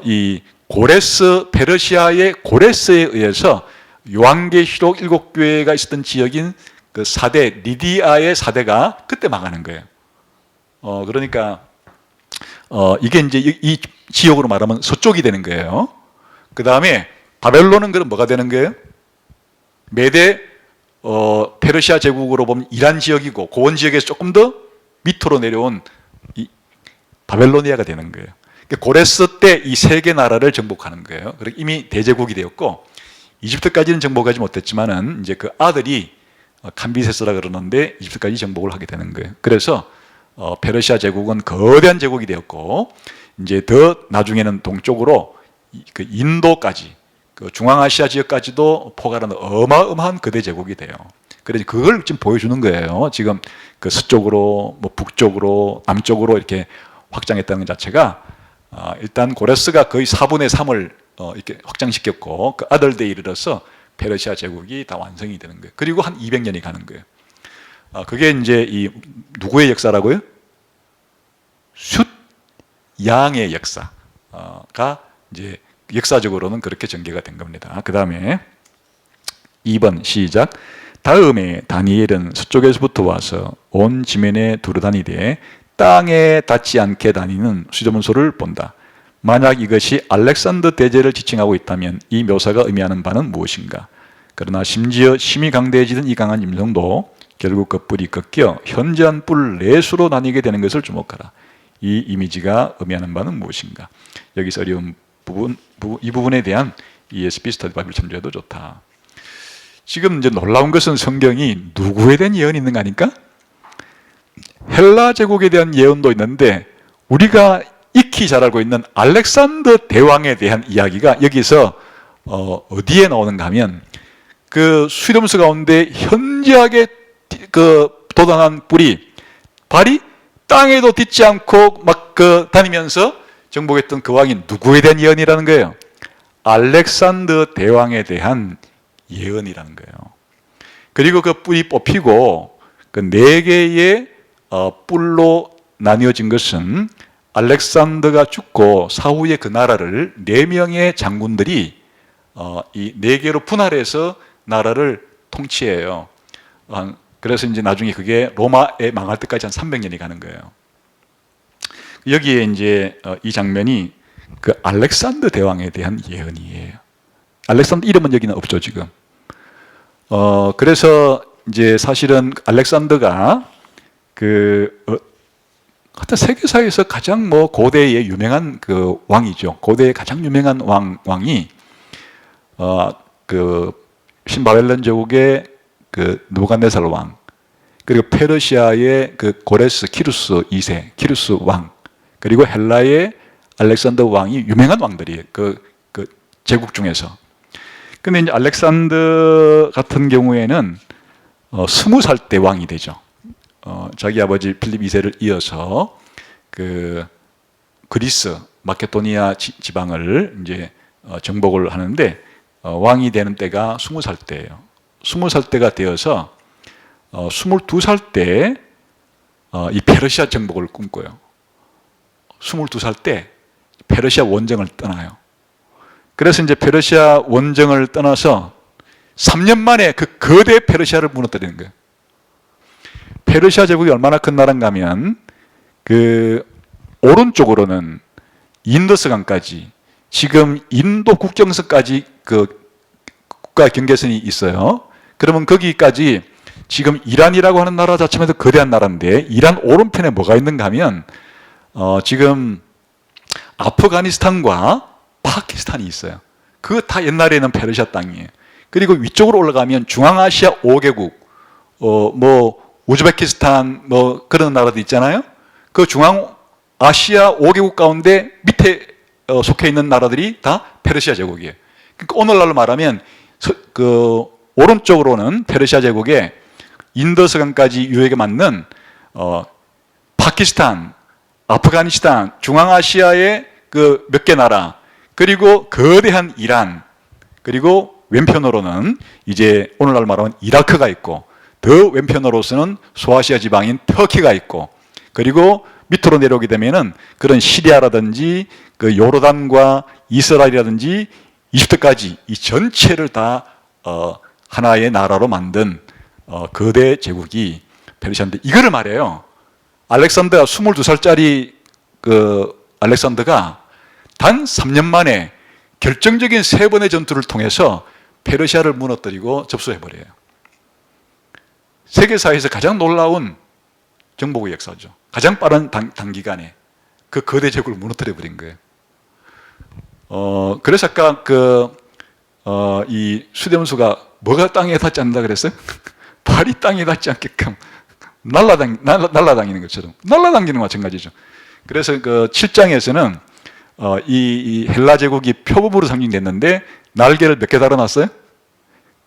이 고레스, 페르시아의 고레스에 의해서 요한계시록 7교회가 있었던 지역인 그 4대, 리디아의 4대가 그때 망하는 거예요. 그러니까 이게 이제 이 지역으로 말하면 서쪽이 되는 거예요. 그 다음에 바벨론은 그럼 뭐가 되는 거예요? 메데 페르시아 제국으로 보면 이란 지역이고, 고원 지역에서 조금 더 밑으로 내려온 이 바벨로니아가 되는 거예요. 고레스 때 이 3개 나라를 정복하는 거예요. 이미 대제국이 되었고, 이집트까지는 정복하지 못했지만은 이제 그 아들이 캄비세스라 그러는데 이집트까지 정복을 하게 되는 거예요. 그래서 페르시아 제국은 거대한 제국이 되었고, 이제 더 나중에는 동쪽으로 그 인도까지, 그 중앙아시아 지역까지도 포괄하는 어마어마한 거대 제국이 돼요. 그래서 그걸 지금 보여주는 거예요. 지금 그 서쪽으로, 뭐 북쪽으로, 남쪽으로 이렇게 확장했다는 것 자체가, 일단 고레스가 거의 4분의 3을 이렇게 확장시켰고, 그 아들들에 이르러서 페르시아 제국이 다 완성이 되는 거예요. 그리고 한 200년이 가는 거예요. 그게 이제 이 누구의 역사라고요? 숫 양의 역사가 이제 역사적으로는 그렇게 전개가 된 겁니다. 그 다음에 2번 시작. 다음에 다니엘은 서쪽에서부터 와서 온 지면에 두루다니되 땅에 닿지 않게 다니는 수조문소를 본다. 만약 이것이 알렉산더 대제를 지칭하고 있다면 이 묘사가 의미하는 바는 무엇인가? 그러나 심지어 심히 강대해지던 이 강한 임성도 결국 그 뿔이 꺾여 현저한 뿔 내수로 나뉘게 되는 것을 주목하라. 이 이미지가 의미하는 바는 무엇인가? 여기서 어려운 부분, 이 부분에 대한 ESB 스터디 바이블 참조해도 좋다. 지금 이제 놀라운 것은 성경이 누구에 대한 예언이 있는가 하니까 헬라 제국에 대한 예언도 있는데 우리가 익히 잘 알고 있는 알렉산더 대왕에 대한 이야기가 여기서 어디에 나오는가 하면 그 수렴수 가운데 현저하게 그 돋아난 뿔이 발이 땅에도 딛지 않고 막 다니면서 정복했던 그 왕이 누구에 대한 예언이라는 거예요? 알렉산더 대왕에 대한 예언이라는 거예요. 그리고 그 뿔이 뽑히고 그 네 개의 뿔로 나뉘어진 것은 알렉산더가 죽고 사후에 그 나라를 네 명의 장군들이 이 네 개로 분할해서 나라를 통치해요. 그래서 이제 나중에 그게 로마에 망할 때까지 한 300년이 가는 거예요. 여기에 이제 이 장면이 그 알렉산더 대왕에 대한 예언이에요. 알렉산더 이름은 여기는 없죠, 지금. 그래서 이제 사실은 알렉산더가 하여튼 세계사에서 가장 고대의 유명한 그 왕이죠. 고대의 가장 유명한 왕이 그 신바벨론 제국의 그 느부갓네살 왕, 그리고 페르시아의 그 고레스 키루스 2세, 키루스 왕, 그리고 헬라의 알렉산더 왕이 유명한 왕들이에요. 그 제국 중에서. 근데 이제 알렉산더 같은 경우에는 20살 때 왕이 되죠. 자기 아버지 필립 2세를 이어서 그 그리스, 마케도니아 지방을 이제 정복을 하는데 왕이 되는 때가 20살 때예요. 20살 때가 되어서 22살 때 이 페르시아 정복을 꿈꿔요. 22살 때 페르시아 원정을 떠나요. 그래서 이제 페르시아 원정을 떠나서 3년 만에 그 거대 페르시아를 무너뜨리는 거예요. 페르시아 제국이 얼마나 큰 나라인가 하면 그 오른쪽으로는 인더스강까지, 지금 인도 국경선까지 그 국가 경계선이 있어요. 그러면 거기까지 지금 이란이라고 하는 나라 자체만 해도 거대한 나라인데 이란 오른편에 뭐가 있는가 하면 지금 아프가니스탄과 파키스탄이 있어요. 그거 다 옛날에는 페르시아 땅이에요. 그리고 위쪽으로 올라가면 중앙아시아 5개국, 우즈베키스탄 그런 나라도 있잖아요. 그 중앙아시아 5개국 가운데 밑에 속해 있는 나라들이 다 페르시아 제국이에요. 그러니까 오늘날로 말하면 그 오른쪽으로는 페르시아 제국에 인더스강까지 유역에 맞는 파키스탄, 아프가니스탄, 중앙아시아의 그 몇 개 나라, 그리고 거대한 이란, 그리고 왼편으로는 이제 오늘날 말하면 이라크가 있고, 더 왼편으로서는 소아시아 지방인 터키가 있고, 그리고 밑으로 내려오게 되면은 그런 시리아라든지 그 요르단과 이스라엘이라든지 이집트까지 이 전체를 다 하나의 나라로 만든 거대 제국이 페르시아인데, 이거를 말해요. 알렉산더가 22살짜리 그 알렉산더가 단 3년 만에 결정적인 3번의 전투를 통해서 페르시아를 무너뜨리고 접수해버려요. 세계사에서 가장 놀라운 정복의 역사죠. 가장 빠른 단기간에 그 거대 제국을 무너뜨려버린 거예요. 그래서 아까 이 수렴수가 뭐가 땅에 닿지 않는다 그랬어요? 발이 땅에 닿지 않게끔 날라다니는 것처럼, 날라다니는 것 마찬가지죠. 그래서 그 7장에서는 이 헬라 제국이 표범으로 상징됐는데 날개를 몇 개 달아놨어요?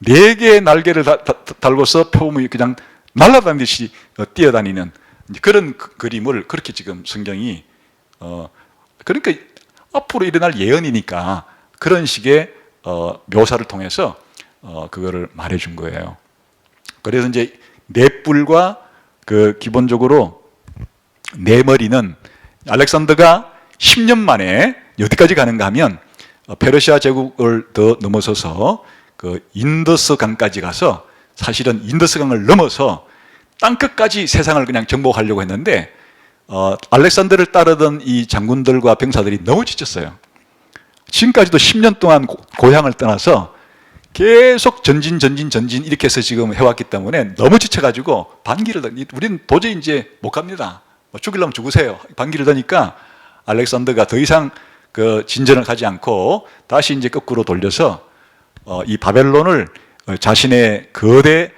4개의 날개를 달고서 표범이 그냥 날아다니듯이 뛰어다니는 그런 그림을 그렇게 지금 성경이 그러니까 앞으로 일어날 예언이니까 그런 식의 묘사를 통해서 그거를 말해준 거예요. 그래서 이제 네 뿔과 그 기본적으로 네 머리는 알렉산더가 10년 만에 어디까지 가는가 하면 페르시아 제국을 더 넘어서서 그 인더스 강까지 가서, 사실은 인더스 강을 넘어서 땅끝까지 세상을 그냥 정복하려고 했는데 알렉산더를 따르던 이 장군들과 병사들이 너무 지쳤어요. 지금까지도 10년 동안 고향을 떠나서 계속 전진 이렇게 해서 지금 해왔기 때문에 너무 지쳐가지고 우리는 도저히 이제 못 갑니다. 죽이려면 죽으세요. 반기를 드니까 알렉산더가 더 이상 그 진전을 가지 않고 다시 이제 거꾸로 돌려서 이 바벨론을 자신의 거대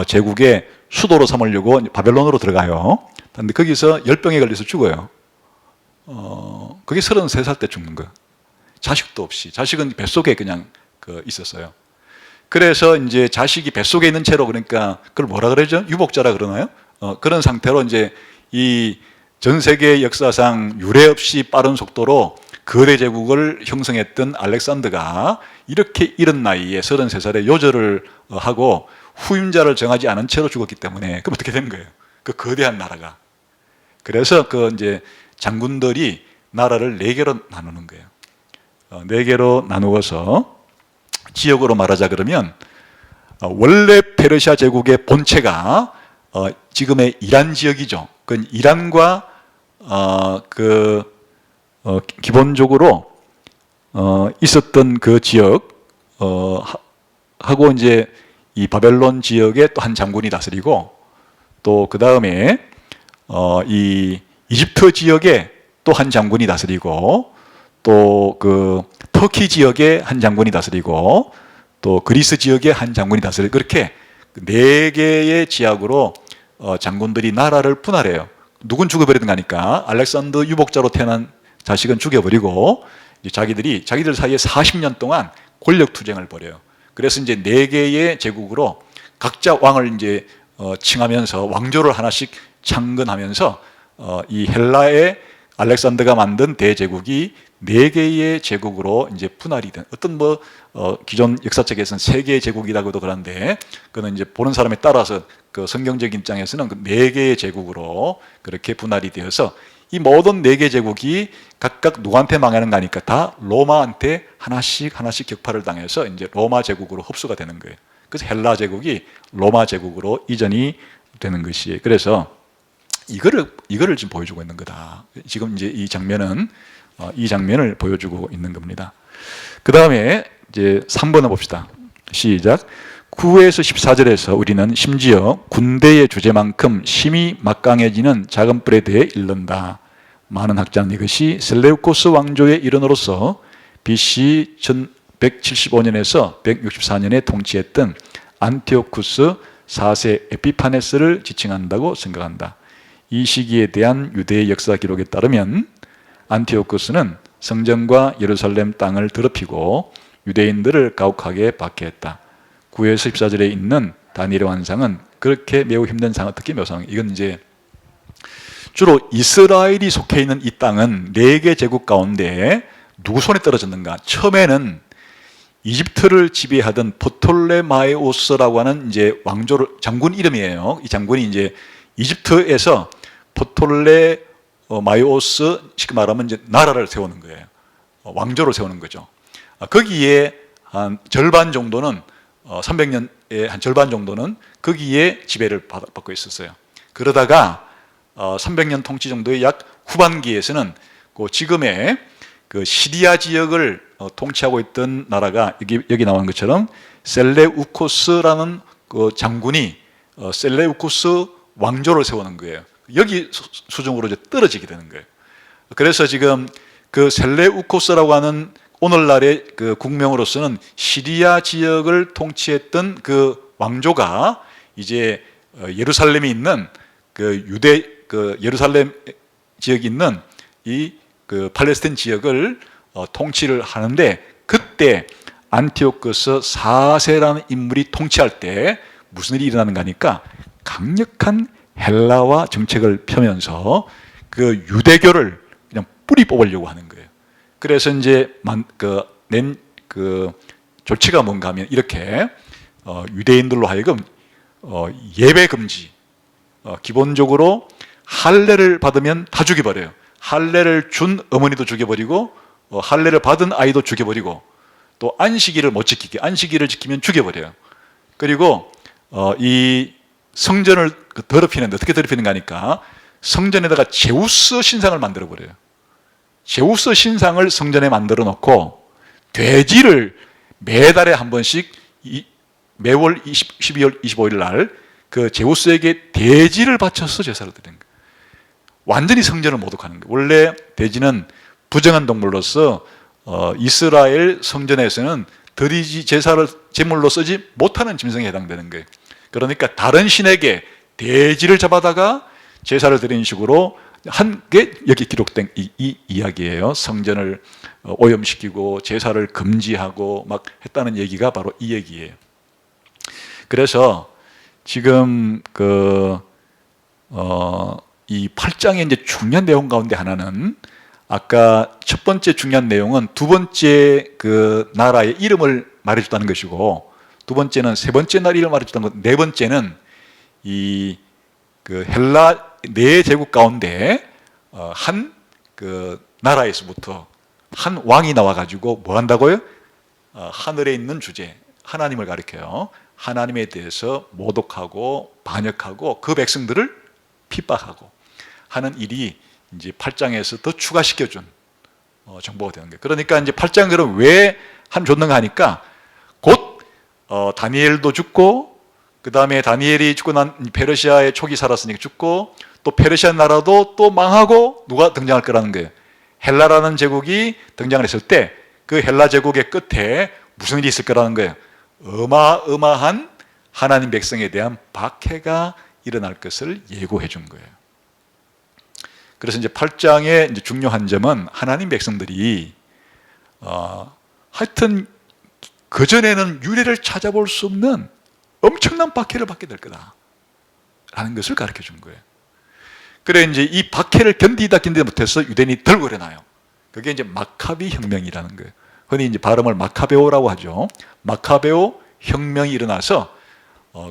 제국의 수도로 삼으려고 바벨론으로 들어가요. 근데 거기서 열병에 걸려서 죽어요. 그게 33살 때 죽는 거예요. 자식도 없이. 자식은 뱃속에 그냥 있었어요. 그래서 이제 자식이 뱃속에 있는 채로, 그러니까 그걸 뭐라 그러죠? 유복자라 그러나요? 그런 상태로 이제 이 전 세계 역사상 유례 없이 빠른 속도로 거대 제국을 형성했던 알렉산더가 이렇게 이른 나이에 33살에 요절을 하고 후임자를 정하지 않은 채로 죽었기 때문에 그럼 어떻게 되는 거예요? 그 거대한 나라가. 그래서 그 이제 장군들이 나라를 4개로 나누는 거예요. 4개로 나누어서 지역으로 말하자 그러면 원래 페르시아 제국의 본체가 지금의 이란 지역이죠. 그 이란과 기본적으로 있었던 그 지역 하고 이제 이 바벨론 지역에 또 한 장군이 다스리고, 또 그 다음에 이 이집트 지역에 또 한 장군이 다스리고, 또 그 터키 지역에 한 장군이 다스리고, 또 그리스 지역에 한 장군이 다스리고, 그렇게 4개의 지역으로 장군들이 나라를 분할해요. 누군 죽어버리든 가니까 알렉산더 유복자로 태어난 자식은 죽여버리고 자기들 사이에 40년 동안 권력 투쟁을 벌여요. 그래서 이제 4개의 제국으로 각자 왕을 이제 칭하면서 왕조를 하나씩 창건하면서 이 헬라의 알렉산더가 만든 대제국이 4개의 제국으로 이제 분할이 된, 어떤 기존 역사책에서는 3개의 제국이라고도 그러는데, 그거는 이제 보는 사람에 따라서 그 성경적인 입장에서는 그 4개의 제국으로 그렇게 분할이 되어서 이 모든 4개 제국이 각각 누구한테 망하는 거니까 다 로마한테 하나씩 격파를 당해서 이제 로마 제국으로 흡수가 되는 거예요. 그래서 헬라 제국이 로마 제국으로 이전이 되는 것이에요. 그래서 이거를 지금 보여주고 있는 거다. 지금 이제 이 장면은 이 장면을 보여주고 있는 겁니다. 그 다음에 이제 3번을 봅시다. 시작. 9에서 14절에서 우리는 심지어 군대의 주제만큼 심히 막강해지는 작은 뿔에 대해 읽는다. 많은 학자는 이것이 셀레우코스 왕조의 일원으로서 BC 1175년에서 164년에 통치했던 안티오쿠스 4세 에피파네스를 지칭한다고 생각한다. 이 시기에 대한 유대의 역사 기록에 따르면 안티오쿠스는 성전과 예루살렘 땅을 더럽히고 유대인들을 가혹하게 박해했다. 9에서 14절에 있는 다니엘의 환상은 그렇게 매우 힘든 상황을 어떻게 묘사하는, 이건 이제 주로 이스라엘이 속해 있는 이 땅은 4개 제국 가운데 누구 손에 떨어졌는가? 처음에는 이집트를 지배하던 포톨레마이오스라고 하는 이제 장군 이름이에요. 이 장군이 이제 이집트에서 포톨레마이오스, 쉽게 말하면 이제 나라를 세우는 거예요. 왕조를 세우는 거죠. 거기에 한 절반 정도는 300년의 한 절반 정도는 거기에 지배를 받고 있었어요. 그러다가 300년 통치 정도의 약 후반기에서는 그 지금의 그 시리아 지역을 통치하고 있던 나라가 여기 나오는 것처럼 셀레우코스라는 그 장군이 셀레우코스 왕조를 세우는 거예요. 여기 수중으로 이제 떨어지게 되는 거예요. 그래서 지금 그 셀레우코스라고 하는 오늘날의 그 국명으로서는 시리아 지역을 통치했던 그 왕조가 이제 예루살렘이 있는 그 예루살렘 지역이 있는 이 그 팔레스타인 지역을 통치를 하는데, 그때 안티오쿠스 4세라는 인물이 통치할 때 무슨 일이 일어나는가 하니까 강력한 헬라화 정책을 펴면서 그 유대교를 그냥 뿌리 뽑으려고 하는 거예요. 그래서 이제 낸 조치가 뭔가 하면 이렇게 유대인들로 하여금 예배 금지, 기본적으로 할례를 받으면 다 죽여버려요. 할례를 준 어머니도 죽여버리고 할례를 받은 아이도 죽여버리고, 또 안식일을 못 지키게, 안식일을 지키면 죽여버려요. 그리고 이 성전을 더럽히는데 어떻게 더럽히는가 하니까 성전에다가 제우스 신상을 만들어 버려요. 제우스 신상을 성전에 만들어 놓고 돼지를 매달에 한 번씩 매월 12월 25일 날 그 제우스에게 돼지를 바쳐서 제사를 드리는 거예요. 완전히 성전을 모독하는 거예요. 원래 돼지는 부정한 동물로서 이스라엘 성전에서는 드리지 제사를 제물로 쓰지 못하는 짐승에 해당되는 거예요. 그러니까 다른 신에게 돼지를 잡아다가 제사를 드리는 식으로 한 게 여기 기록된 이 이야기예요. 성전을 오염시키고 제사를 금지하고 막 했다는 얘기가 바로 이 얘기예요. 그래서 지금 이 8장의 이제 중요한 내용 가운데 하나는 아까 첫 번째 중요한 내용은 두 번째 그 나라의 이름을 말해줬다는 것이고, 두 번째는 세 번째 나라 이름을 말해줬다는 것, 네 번째는 이 그 헬라 네 제국 가운데 한 그 나라에서부터 한 왕이 나와가지고 뭐 한다고요? 하늘에 있는 주제, 하나님을 가리켜요. 하나님에 대해서 모독하고 반역하고 그 백성들을 핍박하고 하는 일이 이제 8장에서 더 추가시켜준 정보가 되는 거예요. 그러니까 이제 8장 그럼 왜 한 줬는가 하니까 곧 다니엘도 죽고, 그 다음에 다니엘이 죽고 난 페르시아의 촉이 살았으니까 죽고, 또 페르시아 나라도 또 망하고 누가 등장할 거라는 거예요. 헬라라는 제국이 등장을 했을 때 그 헬라 제국의 끝에 무슨 일이 있을 거라는 거예요. 어마어마한 하나님 백성에 대한 박해가 일어날 것을 예고해 준 거예요. 그래서 이제 8장의 이제 중요한 점은 하나님 백성들이 하여튼 그전에는 유례를 찾아볼 수 없는 엄청난 박해를 받게 될 거다라는 것을 가르쳐 준 거예요. 그래 이제 이 박해를 견디다 못해서 유대인이 들고 일어나요. 그게 이제 마카비 혁명이라는 거예요. 흔히 이제 발음을 마카베오라고 하죠. 마카베오 혁명이 일어나서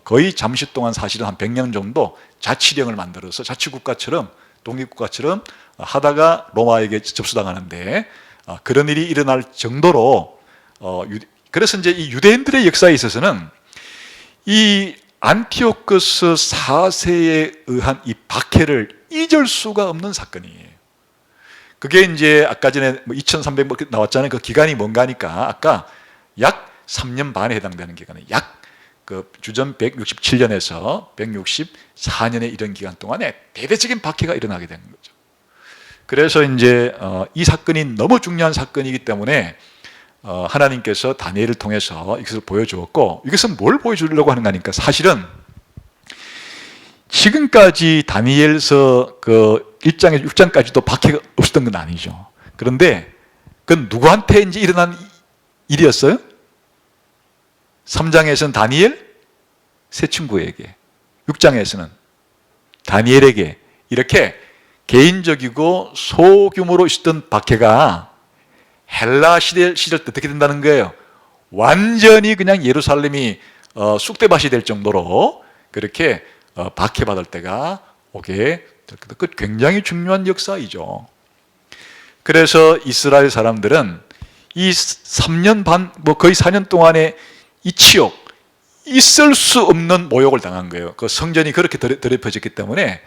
거의 잠시 동안 사실은 한 100년 정도 자치령을 만들어서 자치국가처럼 독립국가처럼 하다가 로마에게 접수당하는데, 그런 일이 일어날 정도로 그래서 이제 이 유대인들의 역사에 있어서는 이 안티오코스 4세에 의한 이 박해를 잊을 수가 없는 사건이에요. 그게 이제 아까 전에 2300 나왔잖아요. 그 기간이 뭔가 하니까 아까 약 3년 반에 해당되는 기간에 그 주전 167년에서 164년의 이런 기간 동안에 대대적인 박해가 일어나게 되는 거죠. 그래서 이제 이 사건이 너무 중요한 사건이기 때문에 하나님께서 다니엘을 통해서 이것을 보여주었고, 이것은 뭘 보여주려고 하는 거니까 사실은 지금까지 다니엘서 그 1장에서 6장까지도 박해가 없었던 건 아니죠. 그런데 그건 누구한테 이제 일어난 일이었어요? 3장에서는 다니엘 세 친구에게, 6장에서는 다니엘에게 이렇게 개인적이고 소규모로 있었던 박해가 헬라 시대 때 어떻게 된다는 거예요? 완전히 그냥 예루살렘이 쑥대밭이 될 정도로 그렇게 박해받을 때가 오게 될 거다. 그 굉장히 중요한 역사이죠. 그래서 이스라엘 사람들은 이 3년 반, 뭐 거의 4년 동안의 이 치욕, 있을 수 없는 모욕을 당한 거예요. 그 성전이 그렇게 더럽혀졌기 때문에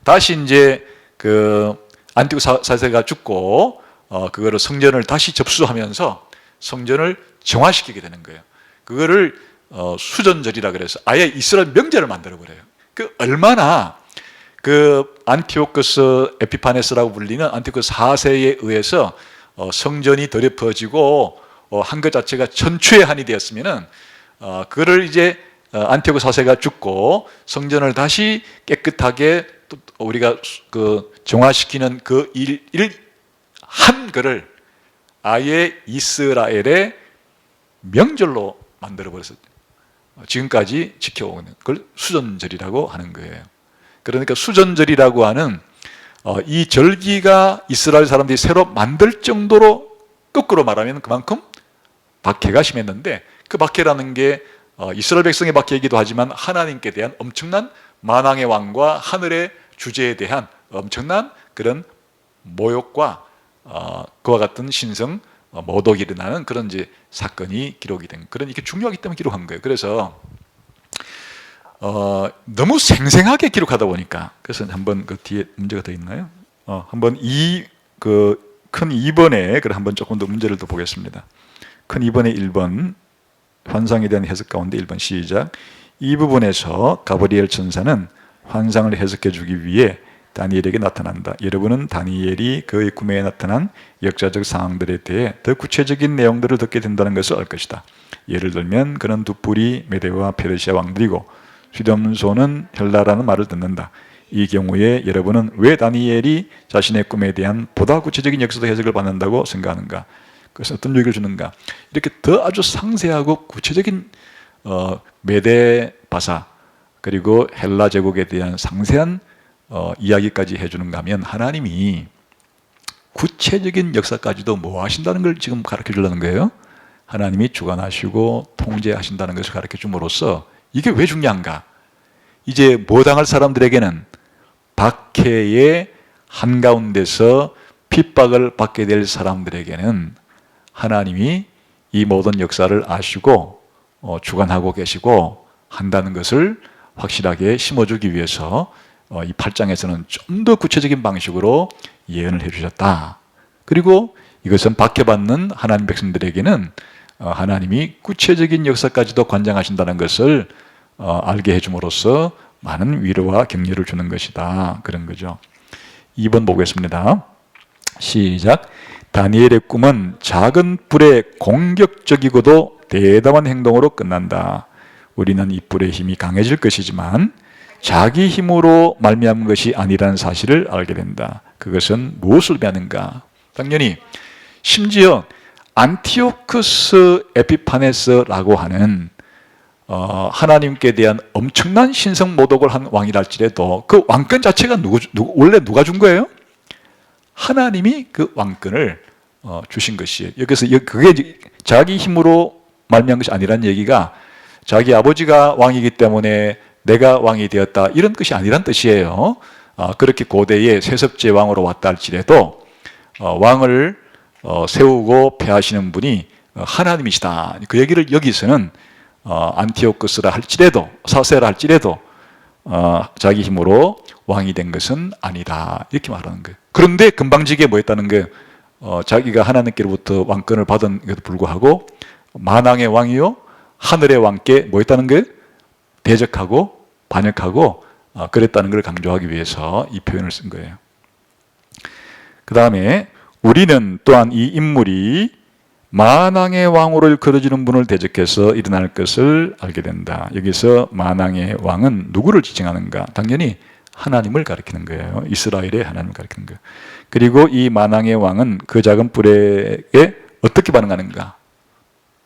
다시 이제 그 안티오코스 4세가 죽고 그거를 성전을 다시 접수하면서 성전을 정화시키게 되는 거예요. 그거를 수전절이라 그래서 아예 이스라엘 명절을 만들어 버려요. 그 얼마나 그 안티오코스 에피파네스라고 불리는 안티오코스 4세에 의해서 성전이 더럽혀지고 한 것 자체가 천추의 한이 되었으면은 그거를 이제 안티오코스 4세가 죽고 성전을 다시 깨끗하게 또 우리가 그 정화시키는 그 한 거를 아예 이스라엘의 명절로 만들어 버렸어요. 지금까지 지켜오는 그걸 수전절이라고 하는 거예요. 그러니까 수전절이라고 하는 이 절기가 이스라엘 사람들이 새로 만들 정도로 거꾸로 말하면 그만큼 박해가 심했는데, 그 박해라는 게 이스라엘 백성의 박해이기도 하지만 하나님께 대한 엄청난 만왕의 왕과 하늘의 주제에 대한 엄청난 그런 모욕과 그와 같은 신성 모독이 일어나는 그런 이제 사건이 기록이 된, 그런 이게 중요하기 때문에 기록한 거예요. 그래서 너무 생생하게 기록하다 보니까, 그래서 한번 그 뒤에 문제가 더 있나요? 한번 큰 2번에 그럼 한번 조금 더 문제를 더 보겠습니다. 큰 2번의 1번 환상에 대한 해석 가운데 1번 시작. 이 부분에서 가브리엘 천사는 환상을 해석해 주기 위해 다니엘에게 나타난다. 여러분은 다니엘이 그의 꿈에 나타난 역사적 상황들에 대해 더 구체적인 내용들을 듣게 된다는 것을 알 것이다. 예를 들면 그는 두 뿔이 메데와 페르시아 왕들이고 휘dom소는 헬라라는 말을 듣는다. 이 경우에 여러분은 왜 다니엘이 자신의 꿈에 대한 보다 구체적인 역사적 해석을 받는다고 생각하는가? 그래서 어떤 얘기를 주는가? 이렇게 더 아주 상세하고 구체적인 메데 바사 그리고 헬라 제국에 대한 상세한 이야기까지 해주는가 하면 하나님이 구체적인 역사까지도 뭐 하신다는 걸 지금 가르쳐 주려는 거예요. 하나님이 주관하시고 통제하신다는 것을 가르쳐 줌으로써 이게 왜 중요한가? 이제 뭐 당할 사람들에게는 박해의 한가운데서 핍박을 받게 될 사람들에게는 하나님이 이 모든 역사를 아시고 주관하고 계시고 한다는 것을 확실하게 심어주기 위해서 이 8장에서는 좀 더 구체적인 방식으로 예언을 해주셨다. 그리고 이것은 박해받는 하나님 백성들에게는 하나님이 구체적인 역사까지도 관장하신다는 것을 알게 해줌으로써 많은 위로와 격려를 주는 것이다. 그런 거죠. 2번 보겠습니다. 시작. 다니엘의 꿈은 작은 뿔의 공격적이고도 대담한 행동으로 끝난다. 우리는 이 뿔의 힘이 강해질 것이지만 자기 힘으로 말미암은 것이 아니라는 사실을 알게 된다. 그것은 무엇을 배하는가? 당연히 심지어 안티오쿠스 에피파네스라고 하는 하나님께 대한 엄청난 신성 모독을 한 왕이랄지라도 그 왕권 자체가 원래 누가 준 거예요? 하나님이 그 왕권을 주신 것이에요. 여기서 그게 자기 힘으로 말미암은 것이 아니라는 얘기가 자기 아버지가 왕이기 때문에 내가 왕이 되었다 이런 뜻이 아니란 뜻이에요. 그렇게 고대의 세습제 왕으로 왔다 할지라도 왕을 세우고 폐하시는 분이 하나님이시다. 그 얘기를 여기서는 안티오쿠스라 할지라도 사세라 할지라도 자기 힘으로 왕이 된 것은 아니다 이렇게 말하는 거예요. 그런데 금방지게 뭐 했다는 거예요? 자기가 하나님께로부터 왕권을 받은 것에도 불구하고 만왕의 왕이요 하늘의 왕께 뭐 했다는 거예요? 대적하고 반역하고 그랬다는 걸 강조하기 위해서 이 표현을 쓴 거예요. 그 다음에 우리는 또한 이 인물이 만왕의 왕으로 일컬어지는 분을 대적해서 일어날 것을 알게 된다. 여기서 만왕의 왕은 누구를 지칭하는가? 당연히 하나님을 가리키는 거예요. 이스라엘의 하나님을 가리키는 거예요. 그리고 이 만왕의 왕은 그 작은 뿔에게 어떻게 반응하는가?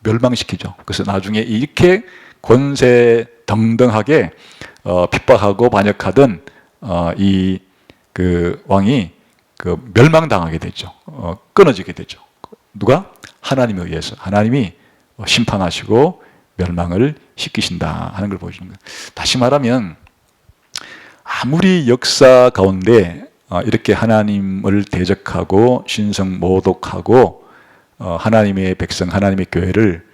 멸망시키죠. 그래서 나중에 이렇게 권세 등등하게 핍박하고 반역하던 이 그 왕이 그 멸망당하게 되죠. 끊어지게 되죠. 누가? 하나님에 의해서. 하나님이 심판하시고 멸망을 시키신다 하는 걸 보여주는 거예요. 다시 말하면 아무리 역사 가운데 이렇게 하나님을 대적하고 신성 모독하고 하나님의 백성, 하나님의 교회를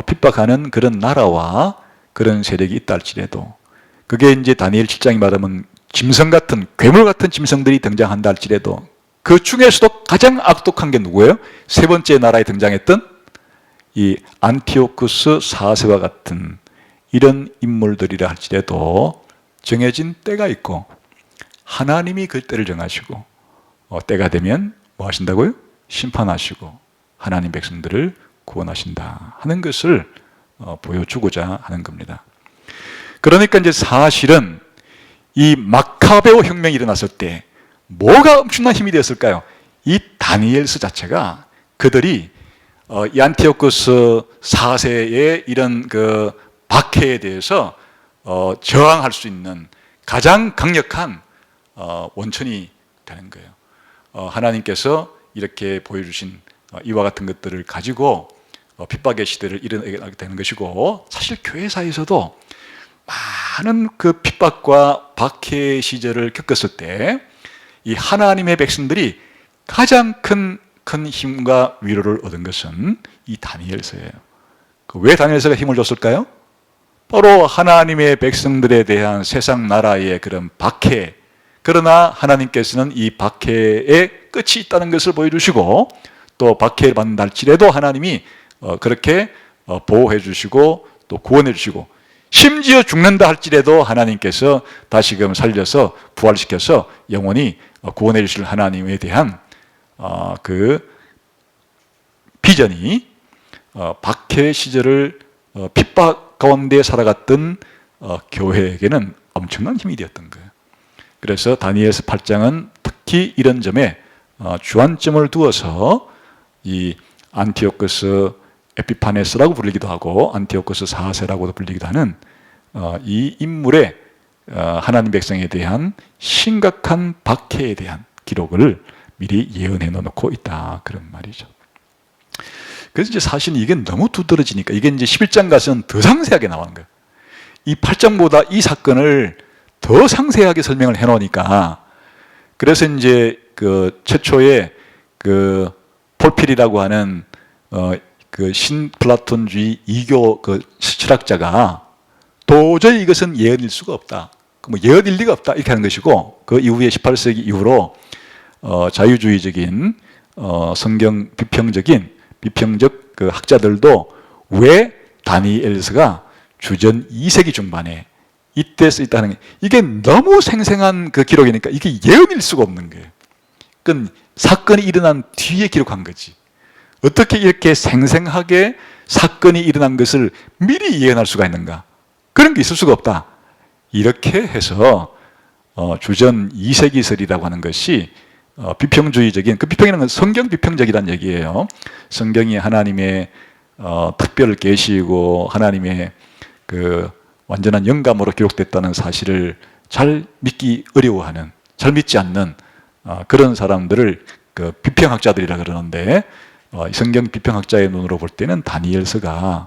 핍박하는 그런 나라와 그런 세력이 있다 할지라도 그게 이제 다니엘 7장이 말하면 짐승 같은 괴물 같은 짐승들이 등장한다 할지라도 그 중에서도 가장 악독한 게 누구예요? 세 번째 나라에 등장했던 이 안티오쿠스 4세와 같은 이런 인물들이라 할지라도 정해진 때가 있고 하나님이 그 때를 정하시고 때가 되면 뭐 하신다고요? 심판하시고 하나님 백성들을 구원하신다 하는 것을 보여주고자 하는 겁니다. 그러니까 이제 사실은 이 마카베오 혁명이 일어났을 때 뭐가 엄청난 힘이 되었을까요? 이 다니엘서 자체가 그들이 이 안티오쿠스 4세의 이런 그 박해에 대해서 저항할 수 있는 가장 강력한 원천이 되는 거예요. 하나님께서 이렇게 보여주신 이와 같은 것들을 가지고 핍박의 시대를 일어나게 되는 것이고 사실 교회사에서도 많은 그 핍박과 박해 시절을 겪었을 때 이 하나님의 백성들이 가장 큰 힘과 위로를 얻은 것은 이 다니엘서예요. 왜 다니엘서가 힘을 줬을까요? 바로 하나님의 백성들에 대한 세상 나라의 그런 박해, 그러나 하나님께서는 이 박해의 끝이 있다는 것을 보여주시고, 또 박해를 받는 날cil에도 하나님이 그렇게 보호해 주시고 또 구원해 주시고, 심지어 죽는다 할지라도 하나님께서 다시금 살려서 부활시켜서 영원히 구원해 주실 하나님에 대한 그 비전이 박해 시절을 핍박 가운데 살아갔던 교회에게는 엄청난 힘이 되었던 거예요. 그래서 다니엘서 8장은 특히 이런 점에 주안점을 두어서 이 안티오코스 에피파네스라고 불리기도 하고 안티오코스 4세라고도 불리기도 하는 이 인물의 하나님 백성에 대한 심각한 박해에 대한 기록을 미리 예언해 놓고 있다, 그런 말이죠. 그래서 이제 사실 이게 너무 두드러지니까 이게 이제 11장 가서는 더 상세하게 나오는 거예요. 이 8장보다 이 사건을 더 상세하게 설명을 해 놓으니까, 그래서 이제 그 최초의 그 폴필이라고 하는 그 신플라톤주의 이교 그 철학자가 도저히 이것은 예언일 수가 없다, 뭐 예언일 리가 없다 이렇게 하는 것이고, 그 이후에 18세기 이후로 자유주의적인 성경 비평적 그 학자들도 왜 다니엘서가 주전 2세기 중반에 이때 쓰였다는 게, 이게 너무 생생한 그 기록이니까 이게 예언일 수가 없는 거예요. 그건 사건이 일어난 뒤에 기록한 거지. 어떻게 이렇게 생생하게 사건이 일어난 것을 미리 예언할 수가 있는가? 그런 게 있을 수가 없다. 이렇게 해서 주전 2세기설이라고 하는 것이 비평주의적인, 그 비평이라는 건 성경 비평적이라는 얘기예요. 성경이 하나님의 특별 계시이고 하나님의 그 완전한 영감으로 기록됐다는 사실을 잘 믿기 어려워하는, 잘 믿지 않는 그런 사람들을 그 비평학자들이라 그러는데, 성경 비평학자의 눈으로 볼 때는 다니엘서가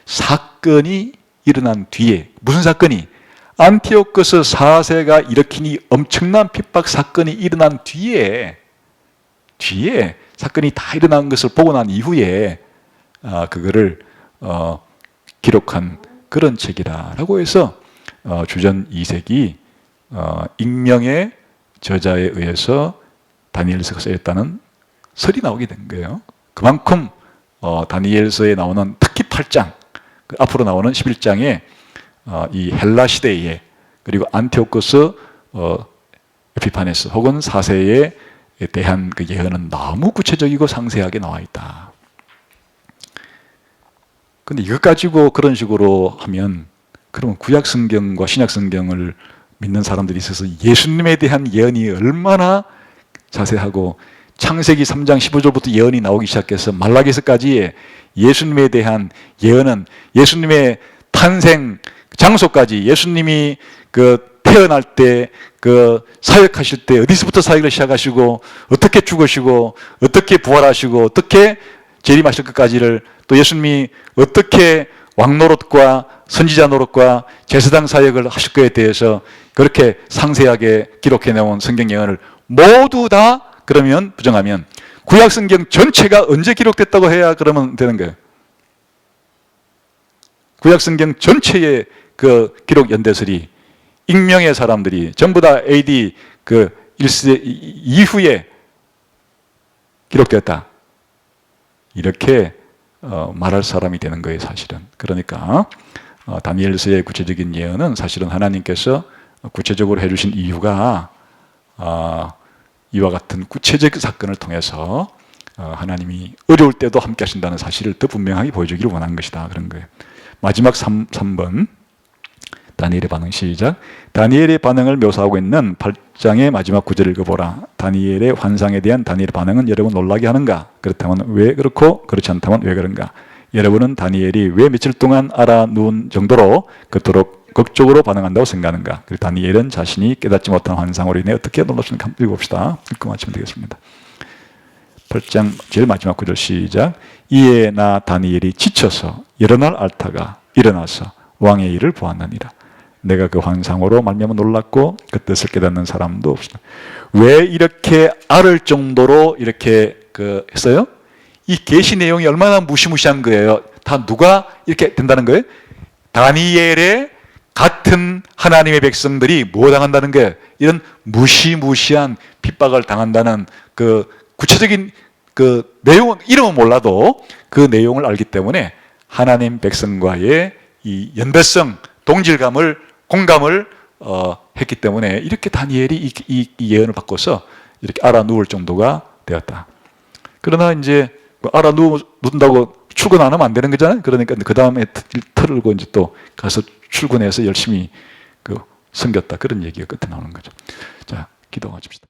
사건이 일어난 뒤에, 무슨 사건이? 안티오코스 4세가 일으킨 이 엄청난 핍박 사건이 일어난 뒤에 사건이 다 일어난 것을 보고 난 이후에 그거를 기록한 그런 책이라고 해서 주전 2세기 익명의 저자에 의해서 다니엘서가 쓰였다는 설이 나오게 된 거예요. 그만큼 다니엘서에 나오는 특히 8장, 앞으로 나오는 11장에 이 헬라 시대에, 그리고 안티오코스 에피파네스 혹은 4세에 대한 그 예언은 너무 구체적이고 상세하게 나와 있다. 근데 이것 가지고 그런 식으로 하면, 그러면 구약 성경과 신약 성경을 믿는 사람들이 있어서 예수님에 대한 예언이 얼마나 자세하고, 창세기 3장 15절부터 예언이 나오기 시작해서 말라기서까지 예수님에 대한 예언은 예수님의 탄생 장소까지, 예수님이 그 태어날 때, 그 사역하실 때 어디서부터 사역을 시작하시고 어떻게 죽으시고 어떻게 부활하시고 어떻게 재림하실 것까지를, 또 예수님이 어떻게 왕노릇과 선지자 노릇과 제사장 사역을 하실 것에 대해서 그렇게 상세하게 기록해 놓은 성경 예언을 모두 다 그러면 부정하면 구약 성경 전체가 언제 기록됐다고 해야 그러면 되는 거예요? 구약 성경 전체의 그 기록 연대설이, 익명의 사람들이 전부 다 AD 그 1세 이후에 기록됐다, 이렇게 말할 사람이 되는 거예요, 사실은. 그러니까 다니엘서의 구체적인 예언은 사실은 하나님께서 구체적으로 해주신 이유가 이와 같은 구체적 사건을 통해서 하나님이 어려울 때도 함께 하신다는 사실을 더 분명하게 보여주기를 원한 것이다, 그런 거예요. 마지막 3번 다니엘의 반응 시작. 다니엘의 반응을 묘사하고 있는 8장의 마지막 구절을 읽어보라. 다니엘의 환상에 대한 다니엘의 반응은 여러분 놀라게 하는가? 그렇다면 왜 그렇고 그렇지 않다면 왜 그런가? 여러분은 다니엘이 왜 며칠 동안 알아누운 정도로 그토록 극적으로 반응한다고 생각하는가? 그리고 다니엘은 자신이 깨닫지 못한 환상으로 인해 어떻게 놀랐는가 한번 읽어봅시다. 읽고 마치면 되겠습니다. 8장 제일 마지막 구절 시작. 이에 나 다니엘이 지쳐서 여러 날 앓다가 일어나서 왕의 일을 보았느니라. 내가 그 환상으로 말미암아 놀랐고 그 뜻을 깨닫는 사람도 없으나. 왜 이렇게 앓을 정도로 이렇게 했어요? 이 계시 내용이 얼마나 무시무시한 거예요. 다 누가 이렇게 된다는 거예요? 다니엘의 같은 하나님의 백성들이 뭐 당한다는 게 이런 무시무시한 핍박을 당한다는 그 구체적인 그 내용은 이름은 몰라도 그 내용을 알기 때문에 하나님 백성과의 이 연대성, 동질감을 공감을 했기 때문에 이렇게 다니엘이 이 예언을 바꿔서 이렇게 알아 누울 정도가 되었다. 그러나 이제 알아 누운다고 출근 안 하면 안 되는 거잖아요. 그러니까 그 다음에 털고 이제 또 가서 출근해서 열심히 그 섬겼다. 그런 얘기가 끝에 나오는 거죠. 자, 기도하십시다.